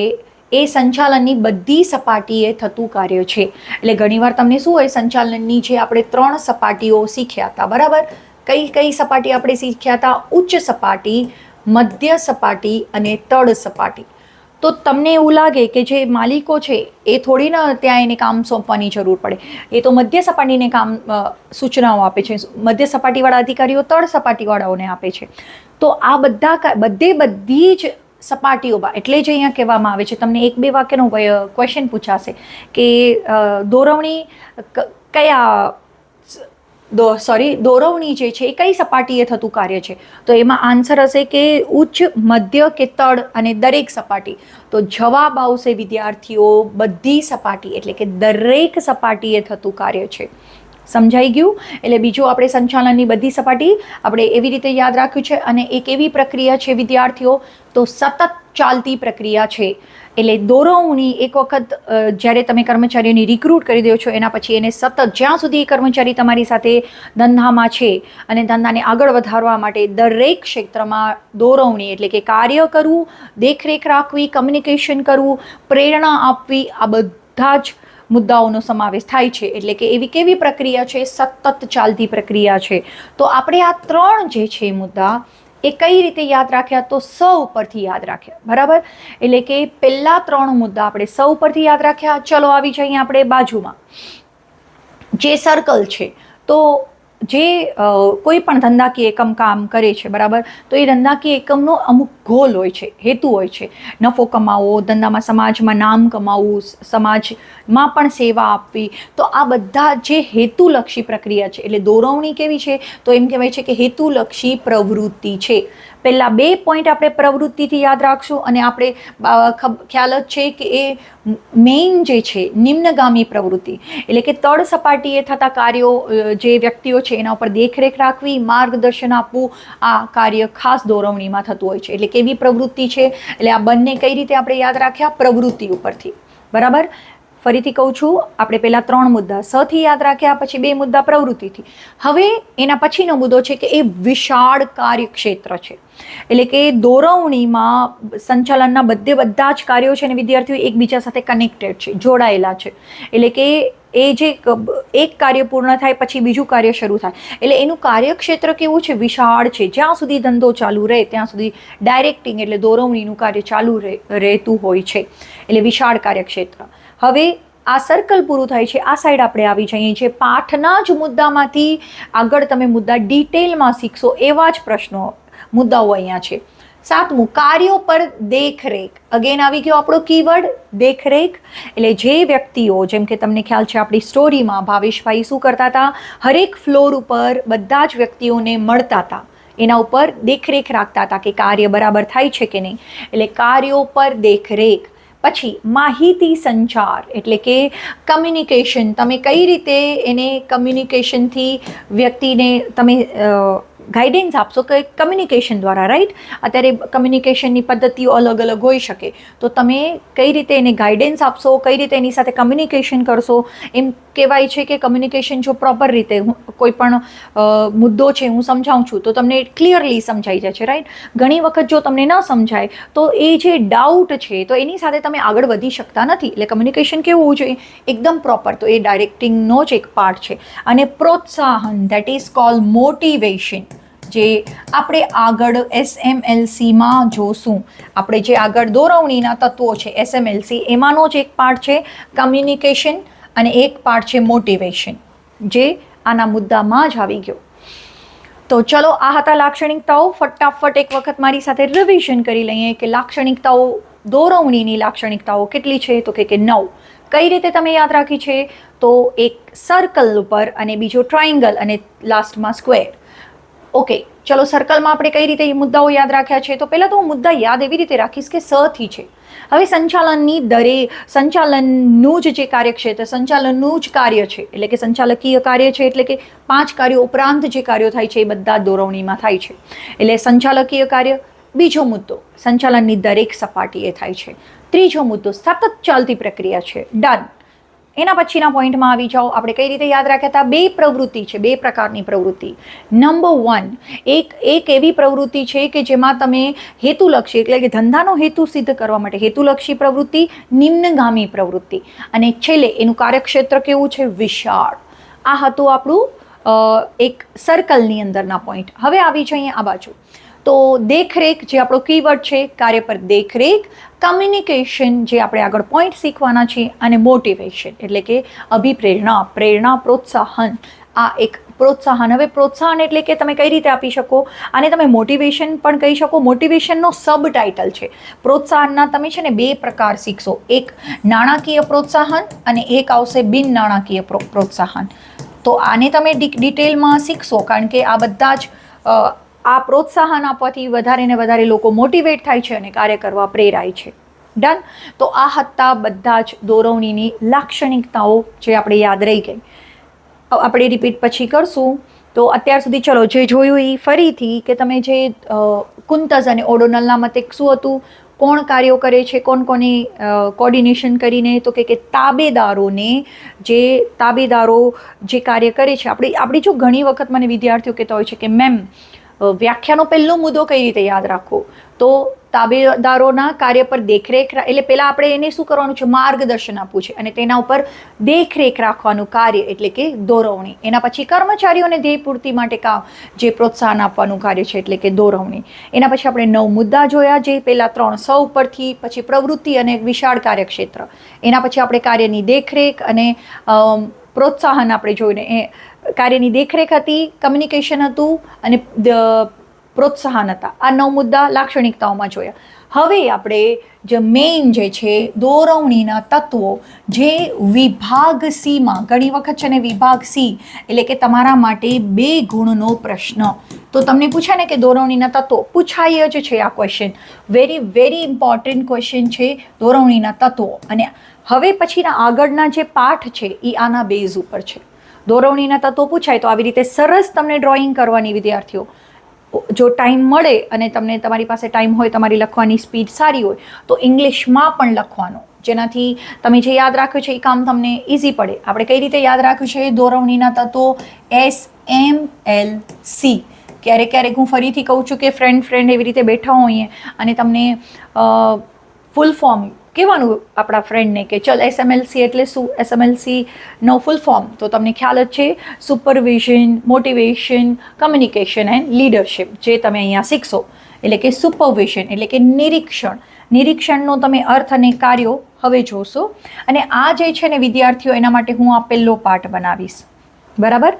એ સંચાલનની બધી સપાટીએ થતું કાર્ય છે. એટલે ઘણીવાર તમને શું હોય, સંચાલનની જે આપણે 3 સપાટીઓ શીખ્યા હતા, બરાબર? કઈ સપાટી આપણે શીખ્યા હતા? ઉચ્ચ સપાટી, મધ્ય સપાટી અને તળ સપાટી. તો તમને એવું લાગે કે જે માલિકો છે એ થોડી ના ત્યાં એને કામ સોંપવાની જરૂર પડે, એ તો મધ્ય સપાટીને કામ સૂચનાઓ આપે છે, મધ્ય સપાટીવાળા અધિકારીઓ તળ સપાટીવાળાઓને આપે છે. તો આ બધી જ સપાટીઓમાં, એટલે જ અહીંયા કહેવામાં આવે છે, તમને 1-2 વાક્યનો ક્વેશ્ચન પૂછાશે કે દોરવણી દોરવણી જે છે એ કઈ સપાટીએ થતું કાર્ય છે? તો એમાં આન્સર હશે કે ઉચ્ચ, મધ્ય કે તળ, અને દરેક સપાટી. તો જવાબ આવશે વિદ્યાર્થીઓ બધી સપાટી, એટલે કે દરેક સપાટીએ થતું કાર્ય છે. સમજાઈ ગયું? એટલે બીજું, આપણે સંચાલનની બધી સપાટી આપણે એવી રીતે યાદ રાખ્યું છે. અને એક એવી પ્રક્રિયા છે વિદ્યાર્થીઓ, તો સતત ચાલતી પ્રક્રિયા છે. એટલે દોરવણી એક વખત જ્યારે તમે કર્મચારીઓને રિક્રુટ કરી દો છો, એના પછી એને સતત જ્યાં સુધી એ કર્મચારી તમારી સાથે ધંધામાં છે અને ધંધાને આગળ વધારવા માટે દરેક ક્ષેત્રમાં દોરવણી, એટલે કે કાર્ય કરવું, દેખરેખ રાખવી, કમ્યુનિકેશન કરવું, પ્રેરણા આપવી, આ બધા જ મુદ્દાઓનો સમાવેશ થાય છે. એટલે કે એવી કેવી પ્રક્રિયા છે? સતત ચાલતી પ્રક્રિયા છે. તો આપણે આ 3 જે છે મુદ્દા એ કઈ રીતે યાદ રાખ્યા? તો સ ઉપરથી યાદ રાખ્યા. બરાબર, એટલે કે પહેલા 3 મુદ્દા આપણે સ ઉપરથી યાદ રાખ્યા. ચલો આવી જઈએ આપણે બાજુમાં, જે સર્કલ છે. તો જે કોઈ પણ ધંધાકીય એકમ કામ કરે છે, બરાબર, તો એ ધંધાકીય એકમનો અમુક ગોલ હોય છે, હેતુ હોય છે. નફો કમાવવો, ધંધામાં સમાજમાં નામ કમાવવું, સમાજમાં પણ સેવા આપવી. તો આ બધા જે હેતુલક્ષી પ્રક્રિયા છે. એટલે દોરવણી કેવી છે? તો એમ કહેવાય છે કે હેતુલક્ષી પ્રવૃત્તિ છે. પહેલા 2 પોઈન્ટ આપણે પ્રવૃત્તિથી યાદ રાખશું, અને આપણે ખ્યાલ જ છે કે એ મેઇન જે છે નિમ્નગામી પ્રવૃત્તિ, એટલે કે તળ સપાટીએ થતા કાર્યો, જે વ્યક્તિઓ છે એના ઉપર દેખરેખ રાખવી, માર્ગદર્શન આપવું, આ કાર્ય ખાસ દોરવણીમાં થતું હોય છે. એટલે કેવી પ્રવૃત્તિ છે? એટલે આ બંને કઈ રીતે આપણે યાદ રાખ્યા? પ્રવૃત્તિ ઉપરથી. બરાબર, ફરીથી કહું છું, આપણે પહેલાં 3 મુદ્દા સથી યાદ રાખ્યા, પછી 2 મુદ્દા પ્રવૃત્તિથી. હવે એના પછીનો મુદ્દો છે કે એ વિશાળ કાર્યક્ષેત્ર છે. એટલે કે દોરવણીમાં સંચાલનના બધા જ કાર્યો છે અને વિદ્યાર્થીઓ એકબીજા સાથે કનેક્ટેડ છે, જોડાયેલા છે. એટલે કે એ જે એક કાર્ય પૂર્ણ થાય પછી બીજું કાર્ય શરૂ થાય, એટલે એનું કાર્યક્ષેત્ર કેવું છે? વિશાળ છે. જ્યાં સુધી ધંધો ચાલુ રહે ત્યાં સુધી ડાયરેક્ટિંગ એટલે દોરવણીનું કાર્ય ચાલુ રહેતું હોય છે, એટલે વિશાળ કાર્યક્ષેત્ર. હવે આ સર્કલ પૂરું થાય છે, આ સાઈડ આપણે આવી જઈએ છીએ. પાઠના જ મુદ્દામાંથી આગળ તમે મુદ્દા ડિટેલમાં શીખશો એવા જ પ્રશ્નો મુદ્દાઓ અહીંયા છે. 7મું, કાર્યો પર દેખરેખ. અગેન આવી ગયો આપણો કીવર્ડ દેખરેખ. એટલે જે વ્યક્તિઓ, જેમ કે તમને ખ્યાલ છે આપણી સ્ટોરીમાં ભાવેશભાઈ શું કરતા હતા? હરેક ફ્લોર ઉપર બધા જ વ્યક્તિઓને મળતા હતા, એના ઉપર દેખરેખ રાખતા હતા કે કાર્ય બરાબર થાય છે કે નહીં. એટલે કાર્યો પર દેખરેખ. પછી માહિતી સંચાર એટલે કે કમ્યુનિકેશન. તમે કઈ રીતે એને કમ્યુનિકેશનથી વ્યક્તિને તમે ગાઈડન્સ આપશો કે કમ્યુનિકેશન દ્વારા, રાઈટ? અત્યારે કમ્યુનિકેશનની પદ્ધતિઓ અલગ અલગ હોઈ શકે, તો તમે કઈ રીતે એને ગાઈડન્સ આપશો, કઈ રીતે એની સાથે કમ્યુનિકેશન કરશો. એમ કહેવાય છે કે કમ્યુનિકેશન જો પ્રોપર રીતે કોઈ પણ મુદ્દો છે હું સમજાવું છું તો તમને ક્લિયરલી સમજાઈ જાય છે, રાઈટ? ઘણી વખત જો તમને ન સમજાય તો એ જે ડાઉટ છે તો એની સાથે તમે આગળ વધી શકતા નથી. એટલે કમ્યુનિકેશન કેવું હોવું જોઈએ? એકદમ પ્રોપર. તો એ ડાયરેક્ટિંગનો જ એક પાર્ટ છે. અને પ્રોત્સાહન, દેટ ઇઝ કોલ્ડ મોટિવેશન, જે આપણે આગળ SMLCમાં જોશું. આપણે જે આગળ દોરવણીના તત્વો છે SMLC, એમાંનો જ એક પાર્ટ છે કમ્યુનિકેશન અને એક પાર્ટ છે મોટિવેશન, જે આના મુદ્દામાં જ આવી ગયો. તો ચલો, આ હતા લાક્ષણિકતાઓ. ફટાફટ એક વખત મારી સાથે રિવિઝન કરી લઈએ કે લાક્ષણિકતાઓ, દોરવણીની લાક્ષણિકતાઓ કેટલી છે? તો કે 9. કઈ રીતે તમે યાદ રાખી છે? તો એક સર્કલ ઉપર અને બીજો ટ્રાયંગલ અને લાસ્ટમાં સ્ક્વેર. ઓકે, ચલો સર્કલમાં આપણે કઈ રીતે મુદ્દાઓ યાદ રાખ્યા છે? તો પહેલાં તો હું મુદ્દા યાદ એવી રીતે રાખીશ કે સથી છે. હવે સંચાલનનું જે કાર્યક્ષેત્ર, સંચાલનનું જ કાર્ય છે, એટલે કે સંચાલકીય કાર્ય છે, એટલે કે 5 કાર્યો ઉપરાંત જે કાર્યો થાય છે એ બધા દોરવણીમાં થાય છે. એટલે સંચાલકીય કાર્ય. બીજો મુદ્દો, સંચાલનની દરેક સપાટીએ થાય છે. ત્રીજો મુદ્દો, સતત ચાલતી પ્રક્રિયા છે. ડન. એના પછીના પોઈન્ટમાં આવી જાઓ. આપણે કઈ રીતે યાદ રાખ્યા હતા? 2 પ્રવૃત્તિ છે, 2 પ્રકારની પ્રવૃત્તિ. નંબર 1, એક એવી પ્રવૃત્તિ છે કે જેમાં તમે હેતુલક્ષી એટલે કે ધંધાનો હેતુ સિદ્ધ કરવા માટે હેતુલક્ષી પ્રવૃત્તિ, નિમ્નગામી પ્રવૃત્તિ, અને છેલ્લે એનું કાર્યક્ષેત્ર કેવું છે? વિશાળ. આ હતું આપણું એક સર્કલની અંદરના પોઈન્ટ. હવે આવી જઈએ આ બાજુ. તો દેખરેખ જે આપણો કીવર્ડ છે, કાર્ય પર દેખરેખ. કમ્યુનિકેશન જે આપણે આગળ પોઈન્ટ શીખવાના છે, અને મોટિવેશન એટલે કે અભિપ્રેરણા, પ્રેરણા, પ્રોત્સાહન. આ એક પ્રોત્સાહન. હવે પ્રોત્સાહન એટલે કે તમે કઈ રીતે આપી શકો? આને તમે મોટિવેશન પણ કહી શકો. મોટિવેશનનો સબ ટાઇટલ છે. પ્રોત્સાહનના તમે છે ને 2 પ્રકાર શીખશો. એક નાણાકીય પ્રોત્સાહન અને એક આવશે બિન નાણાકીય પ્રોત્સાહન. તો આને તમે ડિટેલમાં શીખશો, કારણ કે આ બધા જ આ પ્રોત્સાહન આપવાથી વધારે ને વધારે લોકો મોટિવેટ થાય છે અને કાર્ય કરવા પ્રેરાય છે. ડન. તો આ હતા બધા જ દોરવણીની લાક્ષણિકતાઓ જે આપણે યાદ રહી ગઈ. આપણે રિપીટ પછી કરશું. તો અત્યાર સુધી ચલો જે જોયું એ ફરીથી કે તમે જે કુંતઝ અને ઓડોનલના મતે શું હતું? કોણ કાર્યો કરે છે, કોણ કોની કોર્ડિનેશન કરીને? તો કે તાબેદારો જે કાર્ય કરે છે. આપણી જો ઘણી વખત મને વિદ્યાર્થીઓ કહેતા હોય છે કે મેમ વ્યાખ્યાનો પહેલો મુદ્દો કઈ રીતે યાદ રાખવો? તો તાબેદારોના કાર્ય પર દેખરેખ, એટલે પહેલાં આપણે એને શું કરવાનું છે? માર્ગદર્શન આપવું છે અને તેના ઉપર દેખરેખ રાખવાનું કાર્ય એટલે કે દોરવણી. એના પછી કર્મચારીઓને ધ્યેય પૂર્તિ માટે જે પ્રોત્સાહન આપવાનું કાર્ય છે એટલે કે દોરવણી. એના પછી આપણે 9 મુદ્દા જોયા, જે પહેલાં 3 ઉપરથી, પછી પ્રવૃત્તિ અને વિશાળ કાર્યક્ષેત્ર. એના પછી આપણે કાર્યની દેખરેખ અને પ્રોત્સાહન આપણે જોઈને કાર્યની દેખરેખ હતી, કમ્યુનિકેશન હતું અને પ્રોત્સાહન હતા. આ 9 મુદ્દા લાક્ષણિકતાઓમાં જોયા. હવે આપણે જે મેઇન જે છે દોરવણીના તત્વો, જે વિભાગ C-માં ઘણી વખત છે ને વિભાગ C એટલે કે તમારા માટે 2 ગુણનો પ્રશ્ન. તો તમને પૂછે ને કે દોરવણીના તત્વો, પૂછાય જ છે આ ક્વેશ્ચન. વેરી ઇમ્પોર્ટન્ટ ક્વેશ્ચન છે દોરવણીના તત્વો. અને હવે પછીના આગળના જે પાઠ છે એ આના બેઝ ઉપર છે. દોરવણીના તત્વો પૂછાય તો આવી રીતે સરસ તમને ડ્રોઈંગ કરવાની વિદ્યાર્થીઓ. જો ટાઈમ મળે અને તમને તમારી પાસે ટાઈમ હોય, તમારી લખવાની સ્પીડ સારી હોય તો ઇંગ્લિશમાં પણ લખવાનો. જેનાથી તમે જે યાદ રાખ્યું છે એ કામ તમને ઇઝી પડે. આપણે કઈ રીતે યાદ રાખ્યું છે દોરવણીના તત્વો SMLC. ક્યારેક ક્યારેક હું ફરીથી કહું છું કે ફ્રેન્ડ એવી રીતે બેઠા હોઈએ અને તમને ફૂલ ફોર્મ કહેવાનું આપણા ફ્રેન્ડને કે ચલ SMLC એટલે શું, SMLCનો ફૂલ ફોર્મ તો તમને ખ્યાલ જ છે, supervision, motivation, communication and leadership, જે તમે અહીંયા શીખશો. એટલે કે સુપરવિઝન એટલે કે નિરીક્ષણનો તમે અર્થ અને કાર્યો હવે જોશો. અને આ જે છે ને વિદ્યાર્થીઓ, એના માટે હું આ પહેલો પાઠ બનાવીશ, બરાબર.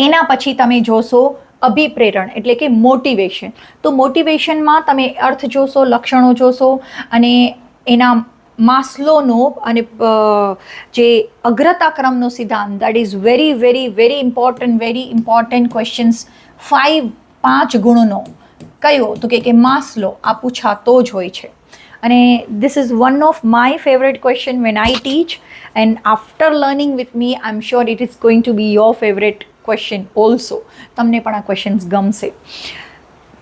એના પછી તમે જોશો અભિપ્રેરણ એટલે કે મોટિવેશન. તો મોટિવેશનમાં તમે અર્થ જોશો, લક્ષણો જોશો અને એના માસ્લોનો અને જે અગ્રતા ક્રમનો સિદ્ધાંત, that is very important questions. 5 ગુણનો કયો તો કે માસ્લો આ પૂછાતો જ હોય છે. અને this is one of my favorite question when I teach, and after learning with me I'm sure it is going to be your favorite question also. તમને પણ આ ક્વેશ્ચન્સ ગમશે.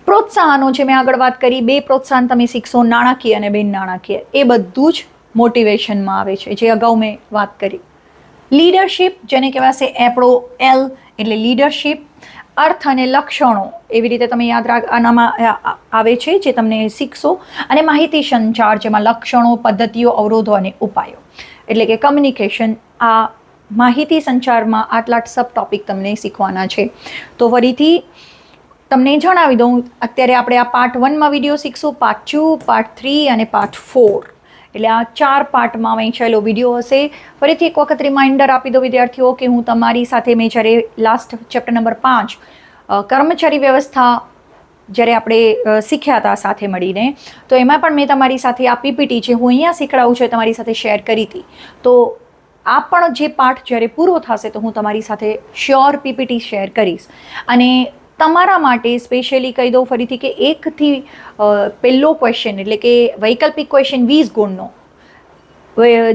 પ્રોત્સાહનો જે મેં આગળ વાત કરી, 2 પ્રોત્સાહન તમે શીખશો, નાણાકીય અને બિન નાણાકીય. એ બધું જ મોટિવેશનમાં આવે છે, જે અગાઉ મેં વાત કરી. લીડરશિપ જેને કહેવાશે આપણો L એટલે લીડરશિપ. અર્થ અને લક્ષણો એવી રીતે તમે યાદ આનામાં આવે છે, જે તમને શીખશો. અને માહિતી સંચાર, જેમાં લક્ષણો, પદ્ધતિઓ, અવરોધો અને ઉપાયો એટલે કે કમ્યુનિકેશન. આ માહિતી સંચારમાં આટલા સબ ટોપિક તમને શીખવાના છે. તો ફરીથી તમને જણાવી દઉં, અત્યારે આપણે આ પાર્ટ 1માં વિડીયો શીખશું, પાર્ટ 2, પાર્ટ 3 અને પાર્ટ 4. એટલે આ 4 પાર્ટમાં વહેંચાયેલો વિડીયો હશે. ફરીથી એક વખત રિમાઇન્ડર આપી દો વિદ્યાર્થીઓ કે હું તમારી સાથે મેં જ્યારે લાસ્ટ ચેપ્ટર નંબર 5 કર્મચારી વ્યવસ્થા જ્યારે આપણે શીખ્યા હતા સાથે મળીને, તો એમાં પણ મેં તમારી સાથે આ PPT જે હું અહીંયા શીખડાવું છું તમારી સાથે શેર કરી હતી. તો આ પણ જે પાઠ જ્યારે પૂરો થશે તો હું તમારી સાથે શ્યોર PPT શેર કરીશ. અને તમારા માટે સ્પેશિયલી કહી દઉં ફરીથી કે 1થી પહેલો ક્વેશ્ચન એટલે કે વૈકલ્પિક ક્વેશ્ચન 20 ગુણનો,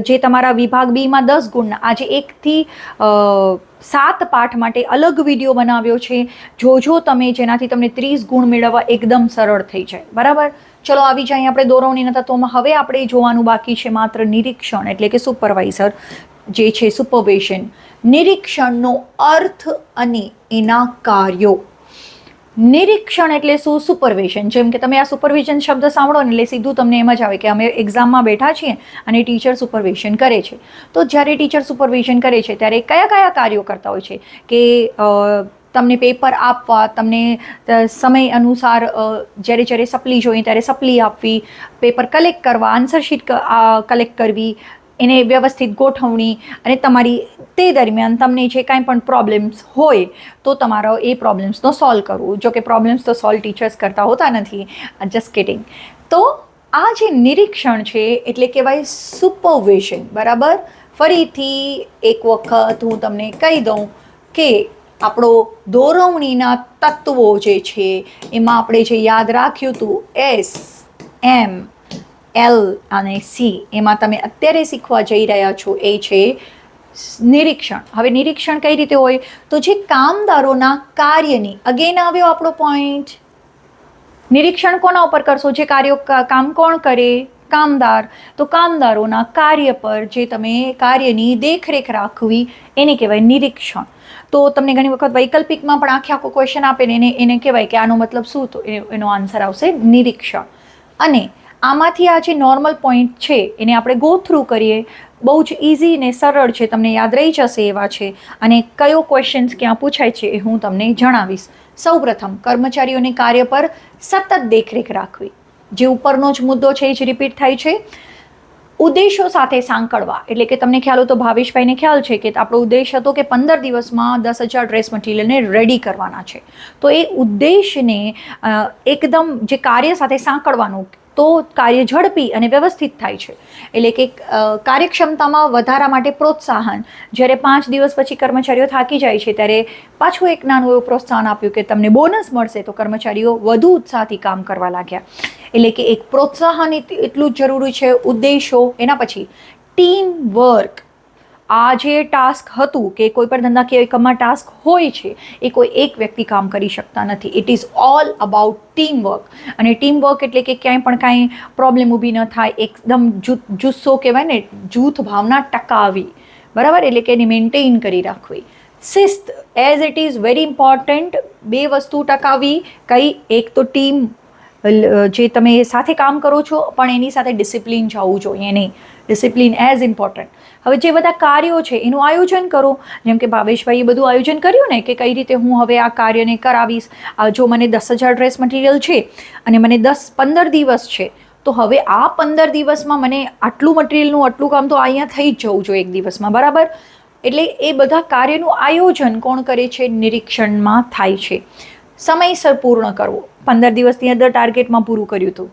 જે તમારા વિભાગ બીમાં 10 ગુણના, આજે 1થી 7 પાઠ માટે અલગ વિડીયો બનાવ્યો છે. જોજો તમે, જેનાથી તમને 30 ગુણ મેળવવા એકદમ સરળ થઈ જાય, બરાબર. ચલો આવી જાય આપણે દોરવણીના તત્વોમાં. હવે આપણે જોવાનું બાકી છે માત્ર નિરીક્ષણ એટલે કે સુપરવાઇઝર, જે છે સુપરવિઝન. નિરીક્ષણનો અર્થ અને એના કાર્યો. નિરીક્ષણ એટલે શું? સુપરવિઝન. જેમ કે તમે આ સુપરવિઝન શબ્દ સાંભળો ને એટલે સીધું તમને એમ જ આવે કે અમે એક્ઝામમાં બેઠા છીએ અને ટીચર સુપરવિઝન કરે છે. તો જ્યારે ટીચર સુપરવિઝન કરે છે ત્યારે કયા કાર્યો કરતા હોય છે કે તમને પેપર આપવા, તમને સમય અનુસાર જ્યારે સપ્લી જોઈએ ત્યારે સપ્લી આપવી, પેપર કલેક્ટ કરવા, આન્સર શીટ કલેક્ટ કરવી, એને વ્યવસ્થિત ગોઠવણી, અને તમારી તે દરમિયાન તમને જે કાંઈ પણ પ્રોબ્લેમ્સ હોય તો તમારો એ પ્રોબ્લેમ્સનો સોલ્વ કરવું. જો કે પ્રોબ્લેમ્સ તો સોલ્વ ટીચર્સ કરતા હોતા નથી, જસ્ટ કિડિંગ. તો આ જે નિરીક્ષણ છે એટલે કહેવાય સુપરવિઝન, બરાબર. ફરીથી એક વખત હું તમને કહી દઉં કે આપણો દોરવણીના તત્વો જે છે એમાં આપણે જે યાદ રાખ્યું હતું SML અને C, એમાં તમે અત્યારે શીખવા જઈ રહ્યા છો એ છે નિરીક્ષણ. હવે નિરીક્ષણ કઈ રીતે હોય તો જે કામદારોના કાર્યની, અગેન આવ્યો આપણો પોઈન્ટ, નિરીક્ષણ કોના ઉપર કરશો? જે કામ કોણ કરે? કામદાર. તો કામદારોના કાર્ય પર જે તમે કાર્યની દેખરેખ રાખવી એને કહેવાય નિરીક્ષણ. તો તમને ઘણી વખત વૈકલ્પિકમાં પણ આખો ક્વેશ્ચન આપે ને એને કહેવાય કે આનો મતલબ શું, તો એનો આન્સર આવશે નિરીક્ષણ. અને આમાંથી આ જે નોર્મલ પોઈન્ટ છે એને આપણે ગો થ્રુ કરીએ. બહુ જ ઇઝી ને સરળ છે, તમને યાદ રહી જશે એવા છે. અને કયો ક્વેશ્ચન્સ ક્યાં પૂછાય છે એ હું તમને જણાવીશ. સૌપ્રથમ, કર્મચારીઓને કાર્ય પર સતત દેખરેખ રાખવી, જે ઉપરનો જ મુદ્દો છે એ જ રિપીટ થાય છે. ઉદ્દેશો સાથે સાંકળવા, એટલે કે તમને ખ્યાલ હોય તો ભાવેશભાઈને ખ્યાલ છે કે આપણો ઉદ્દેશ હતો કે 15 દિવસમાં 10,000 ડ્રેસ મટીરિયલને રેડી કરવાના છે. તો એ ઉદ્દેશને એકદમ જે કાર્ય સાથે સાંકળવાનું, તો કાર્ય ઝડપી અને વ્યવસ્થિત થાય છે. એટલે કે કાર્યક્ષમતામાં વધારા માટે પ્રોત્સાહન. જ્યારે 5 દિવસ પછી કર્મચારીઓ થાકી જાય છે ત્યારે પાછું એક નાનું એવું પ્રોત્સાહન આપ્યું કે તમને બોનસ મળશે, તો કર્મચારીઓ વધુ ઉત્સાહથી કામ કરવા લાગ્યા. એટલે કે એક પ્રોત્સાહન એટલું જ જરૂરી છે. ઉદ્દેશો, એના પછી ટીમ વર્ક, આ જે ટાસ્ક હતું કે કોઈ પણ ધંધાકીય એકમમાં ટાસ્ક હોય છે એ કોઈ એક વ્યક્તિ કામ કરી શકતા નથી. It is all about teamwork. અને ટીમવર્ક એટલે કે ક્યાંય પણ કાંઈ પ્રોબ્લેમ ઊભી ન થાય, એકદમ જુસ્સો કહેવાય ને, જૂથ ભાવના ટકાવી, બરાબર, એટલે કે એની મેન્ટેન કરી રાખવી. શિસ્ત as it is very important. બે વસ્તુ ટકાવી કઈ, એક તો ટીમ જે તમે સાથે કામ કરો છો, પણ એની સાથે ડિસિપ્લિન જવું જોઈએ નહીં. Discipline as important. હવે જે બધા કાર્યો છે એનું આયોજન કરો. જેમ કે ભાવેશભાઈએ બધું આયોજન કર્યું ને કે કઈ રીતે હું હવે આ કાર્યને કરાવીશ. જો મને 10,000 ડ્રેસ મટીરિયલ છે અને મને 15 દિવસ છે, તો હવે આ 15 દિવસમાં મને આટલું મટીરિયલનું આટલું કામ તો અહીંયા થઈ જ જવું જોઈએ એક દિવસમાં, બરાબર. એટલે એ બધા કાર્યનું આયોજન કોણ કરે છે? નિરીક્ષણમાં થાય છે. સમયસર પૂર્ણ કરવો. 15 દિવસની અંદર ટાર્ગેટમાં પૂરું કર્યું હતું.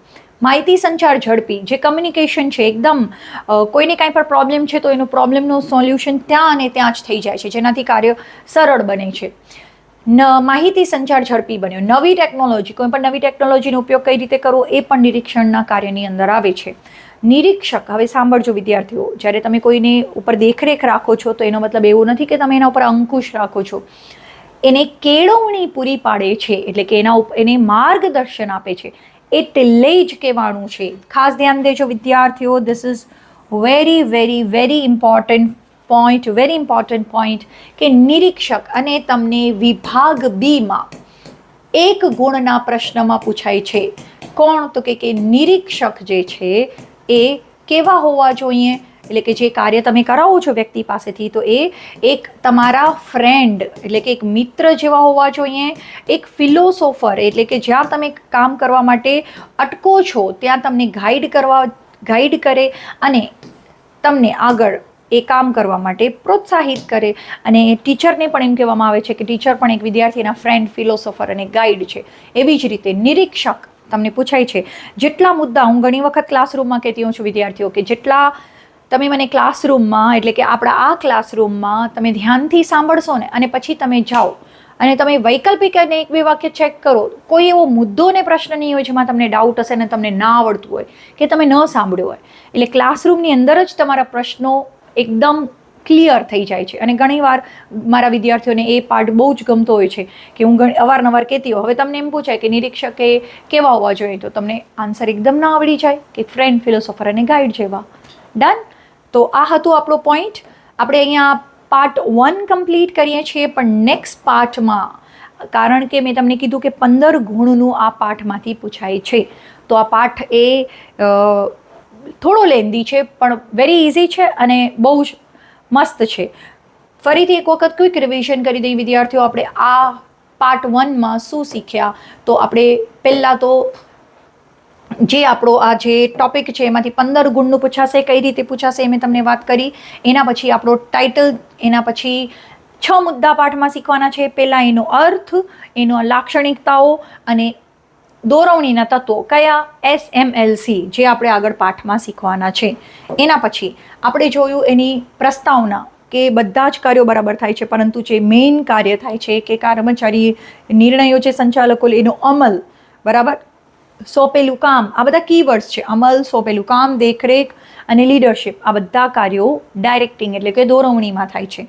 માહિતી સંચાર ઝડપી. જે કમ્યુનિકેશન છે એકદમ, કોઈને કાંઈ પણ પ્રોબ્લેમ છે તો એનો પ્રોબ્લેમનું સોલ્યુશન ત્યાં અને ત્યાં જ થઈ જાય છે, જેનાથી કાર્ય સરળ બને છે. માહિતી સંચાર ઝડપી બન્યો. નવી ટેકનોલોજી, કોઈ પણ નવી ટેકનોલોજીનો ઉપયોગ કઈ રીતે કરવો એ પણ નિરીક્ષણના કાર્યની અંદર આવે છે. નિરીક્ષક, હવે સાંભળજો વિદ્યાર્થીઓ, જ્યારે તમે કોઈને ઉપર દેખરેખ રાખો છો તો એનો મતલબ એવો નથી કે તમે એના ઉપર અંકુશ રાખો છો. એને કેળવણી પૂરી પાડે છે, એટલે કે એને માર્ગદર્શન આપે છે, એટલે જ કહેવાનું છે. ખાસ ધ્યાન દેજો વિદ્યાર્થીઓ, this is very very very important point, very important point, કે નિરીક્ષક. અને તમને વિભાગ બીમાં એક ગુણના પ્રશ્નમાં પૂછાય છે. કોણ? તો કે નિરીક્ષક જે છે એ કેવા હોવા જોઈએ? એટલે કે જે કાર્ય તમે કરાવો છો વ્યક્તિ પાસેથી, તો એ એક તમારા ફ્રેન્ડ, એટલે કે એક મિત્ર જેવા હોવા જોઈએ. એક ફિલોસોફર, એટલે કે જ્યાં તમે કામ કરવા માટે અટકો છો ત્યાં તમને ગાઈડ કરે અને તમને આગળ એ કામ કરવા માટે પ્રોત્સાહિત કરે. અને ટીચરને પણ એમ કહેવામાં આવે છે કે ટીચર પણ એક વિદ્યાર્થીના ફ્રેન્ડ, ફિલોસોફર અને ગાઈડ છે. એવી જ રીતે નિરીક્ષક તમને પૂછાય છે. જેટલા મુદ્દા, હું ઘણી વખત ક્લાસરૂમમાં કહેતી હોઉં છું વિદ્યાર્થીઓ, કે જેટલા તમે મને ક્લાસરૂમમાં, એટલે કે આપણા આ ક્લાસરૂમમાં તમે ધ્યાનથી સાંભળશો ને અને પછી તમે જાઓ અને તમે વૈકલ્પિક અને એક બે વાક્ય ચેક કરો, કોઈ એવો મુદ્દો ને પ્રશ્ન નહીં હોય જેમાં તમને ડાઉટ હશે ને તમને ના આવડતું હોય કે તમે ન સાંભળ્યું હોય. એટલે ક્લાસરૂમની અંદર જ તમારા પ્રશ્નો એકદમ ક્લિયર થઈ જાય છે. અને ઘણીવાર મારા વિદ્યાર્થીઓને એ પાર્ટ બહુ જ ગમતો હોય છે કે હું અવારનવાર કહેતી હોઉં, હવે તમને એમ પૂછાય કે નિરીક્ષકે કેવા હોવા જોઈએ, તો તમને આન્સર એકદમ ના આવડી જાય કે ફ્રેન્ડ, ફિલોસોફર અને ગાઈડ જેવા. ડન. તો આ હતું આપણો પોઈન્ટ. આપણે અહીંયા પાર્ટ 1 કમ્પ્લીટ કરીએ છીએ, પણ નેક્સ્ટ પાર્ટમાં, કારણ કે મેં તમને કીધું કે 15 ગુણનું આ પાઠમાંથી પૂછાય છે, તો આ પાઠ એ થોડો લેન્ધી છે પણ વેરી ઇઝી છે અને બહુ જ મસ્ત છે. ફરીથી એક વખત ક્વિક રિવિઝન કરી દઈએ વિદ્યાર્થીઓ. આપણે આ પાર્ટ 1માં શું શીખ્યા? તો આપણે પહેલાં તો જે આપણો આ જે ટોપિક છે એમાંથી 15 ગુણનું પૂછાશે, કઈ રીતે પૂછાશે એ મેં તમને વાત કરી. એના પછી આપણો ટાઇટલ, એના પછી 6 મુદ્દા પાઠમાં શીખવાના છે. પહેલાં એનો અર્થ, એનો લાક્ષણિકતાઓ અને દોરવણીના તત્વો કયા, SMLC, જે આપણે આગળ પાઠમાં શીખવાના છે. એના પછી આપણે જોયું એની પ્રસ્તાવના, કે બધા જ કાર્યો બરાબર થાય છે, પરંતુ જે મેઇન કાર્ય થાય છે કે કર્મચારી નિર્ણયો છે સંચાલકો, એનો અમલ, બરાબર, સોંપેલું કામ, આ બધા કીવર્ડ્સ છે. અમલ, સોંપેલું કામ, દેખરેખ અને લીડરશિપ, આ બધા કાર્યો ડાયરેક્ટિંગ એટલે કે દોરવણીમાં થાય છે.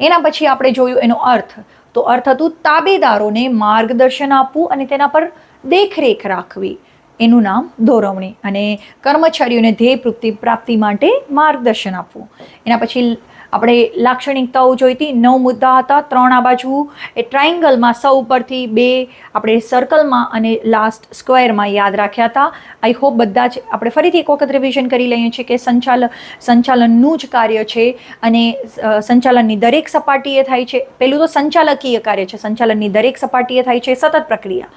એના પછી આપણે જોયું એનો અર્થ. તો અર્થ હતું તાબેદારોને માર્ગદર્શન આપવું અને તેના પર દેખરેખ રાખવી, એનું નામ દોરવણી. અને કર્મચારીઓને ધ્યેય પ્રાપ્તિ માટે માર્ગદર્શન આપવું. એના પછી આપણે લાક્ષણિકતાઓ જોઈતી. 9 મુદ્દા હતા, 3 આ બાજુ એ ટ્રાયંગલમાં, સૌ ઉપરથી 2 આપણે સર્કલમાં અને લાસ્ટ સ્ક્વેરમાં યાદ રાખ્યા હતા. આઈ હોપ બધા જ આપણે ફરીથી એક વખત રિવિઝન કરી લઈએ છીએ કે સંચાલનનું જ કાર્ય છે અને સંચાલનની દરેક સપાટીએ થાય છે. પહેલું તો સંચાલકીય કાર્ય છે, સંચાલનની દરેક સપાટીએ થાય છે, સતત પ્રક્રિયા.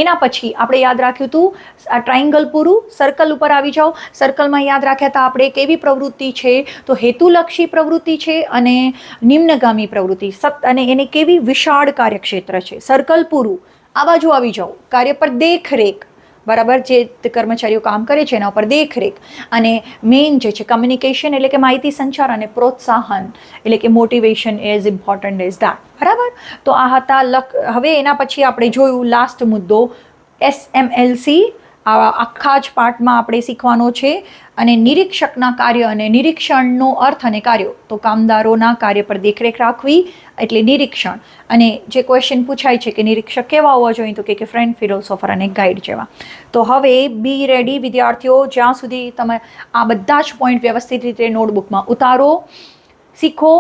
એના પછી આપણે યાદ રાખ્યું હતું આ ટ્રાયંગલ પૂરું, સર્કલ ઉપર આવી જાઓ. સર્કલમાં યાદ રાખ્યા હતા આપણે કેવી પ્રવૃત્તિ છે, તો હેતુલક્ષી પ્રવૃત્તિ છે અને નિમ્નગામી પ્રવૃત્તિ, અને એને કેવી વિશાળ કાર્યક્ષેત્ર છે. સર્કલ પૂરું, આ બાજુ આવી જાઓ. કાર્ય પર દેખરેખ, બરાબર, જે કર્મચારીઓ કામ કરે છે એના ઉપર દેખરેખ. અને મેઇન જે છે કમ્યુનિકેશન, એટલે કે માહિતી સંચાર, અને પ્રોત્સાહન એટલે કે motivation as important as that, બરાબર. તો આ હતા હવે એના પછી આપણે જોયું લાસ્ટ મુદ્દો SMLC, આ આખા જ પાઠમાં આપણે શીખવાનો છે. અને નિરીક્ષકના કાર્ય અને નિરીક્ષણનો અર્થ અને કાર્યો, તો કામદારોના કાર્ય પર દેખરેખ રાખવી એટલે નિરીક્ષણ. અને જે ક્વેશ્ચન પૂછાય છે કે નિરીક્ષક કેવા હોવા જોઈએ, તો કે ફ્રેન્ડ, ફિલોસોફર અને ગાઈડ જેવા. તો હવે બી રેડી વિદ્યાર્થીઓ, જ્યાં સુધી તમે આ બધા જ પોઈન્ટ વ્યવસ્થિત રીતે નોટબુકમાં ઉતારો, શીખો.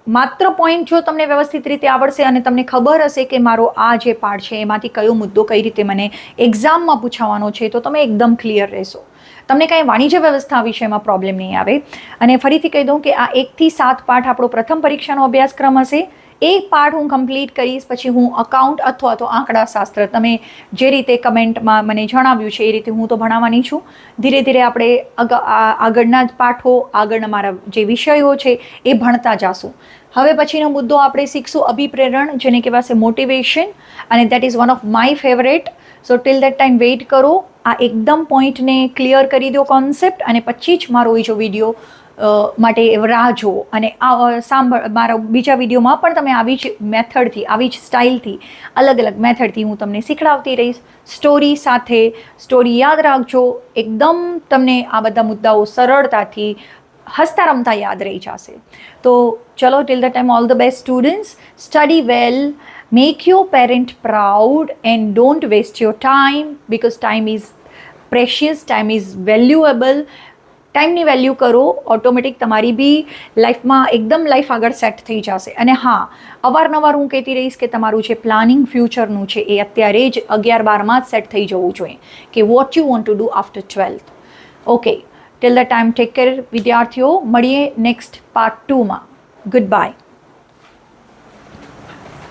માત્ર પોઈન્ટ જો તમને વ્યવસ્થિત રીતે આવડશે અને તમને ખબર હશે કે મારો આ જે પાર્ટ છે એમાંથી કયો મુદ્દો કઈ રીતે મને એક્ઝામમાં પૂછાવાનો છે, તો તમે એકદમ ક્લિયર રહેશો. તમને કાંઈ વાણિજ્ય વ્યવસ્થા વિષયમાં પ્રોબ્લેમ નહીં આવે. અને ફરીથી કહી દઉં કે આ 1 થી 7 પાઠ આપણો પ્રથમ પરીક્ષાનો અભ્યાસક્રમ હશે. એક પાઠ હું કમ્પ્લીટ કરીશ, પછી હું અકાઉન્ટ અથવા તો આંકડાશાસ્ત્ર, તમે જે રીતે કમેન્ટમાં મને જણાવ્યું છે એ રીતે હું તો ભણાવવાની છું. ધીરે ધીરે આપણે આગળના જ પાઠો, આગળના મારા જે વિષયો છે એ ભણતા જાશું. હવે પછીનો મુદ્દો આપણે શીખશું અભિપ્રેરણ, જેને કહેવાશે મોટિવેશન, અને that is one of my favourite. So till that time wait કરો. આ એકદમ પોઈન્ટને ક્લિયર કરી દો કોન્સેપ્ટ, અને પછી જ મારો એ જો વિડીયો માટે રાહ જુઓ. અને મારા બીજા વિડીયોમાં પણ તમે આવી જ મેથડથી, આવી જ સ્ટાઇલથી, અલગ અલગ મેથડથી હું તમને શીખડાવતી રહીશ, સ્ટોરી સાથે. સ્ટોરી યાદ રાખજો, એકદમ તમને આ બધા મુદ્દાઓ સરળતાથી હસતા રમતા યાદ રહી જશે. તો ચલો, till the time all the best students. Study well, make your parent proud, and don't waste your time, because time is precious, time is valuable. ટાઈમની વેલ્યુ કરો, ઓટોમેટિક તમારી બી લાઈફમાં એકદમ લાઈફ આગળ સેટ થઈ જશે. અને હા, અવારનવાર હું કહેતી રહીશ કે તમારું જે પ્લાનિંગ ફ્યુચરનું છે એ અત્યારે જ 11-12માં જ સેટ થઈ જવું જોઈએ, કે what you want to do after 12th. Okay, till the time take care વિદ્યાર્થીઓ. મળીએ નેક્સ્ટ પાર્ટ 2માં. Good bye.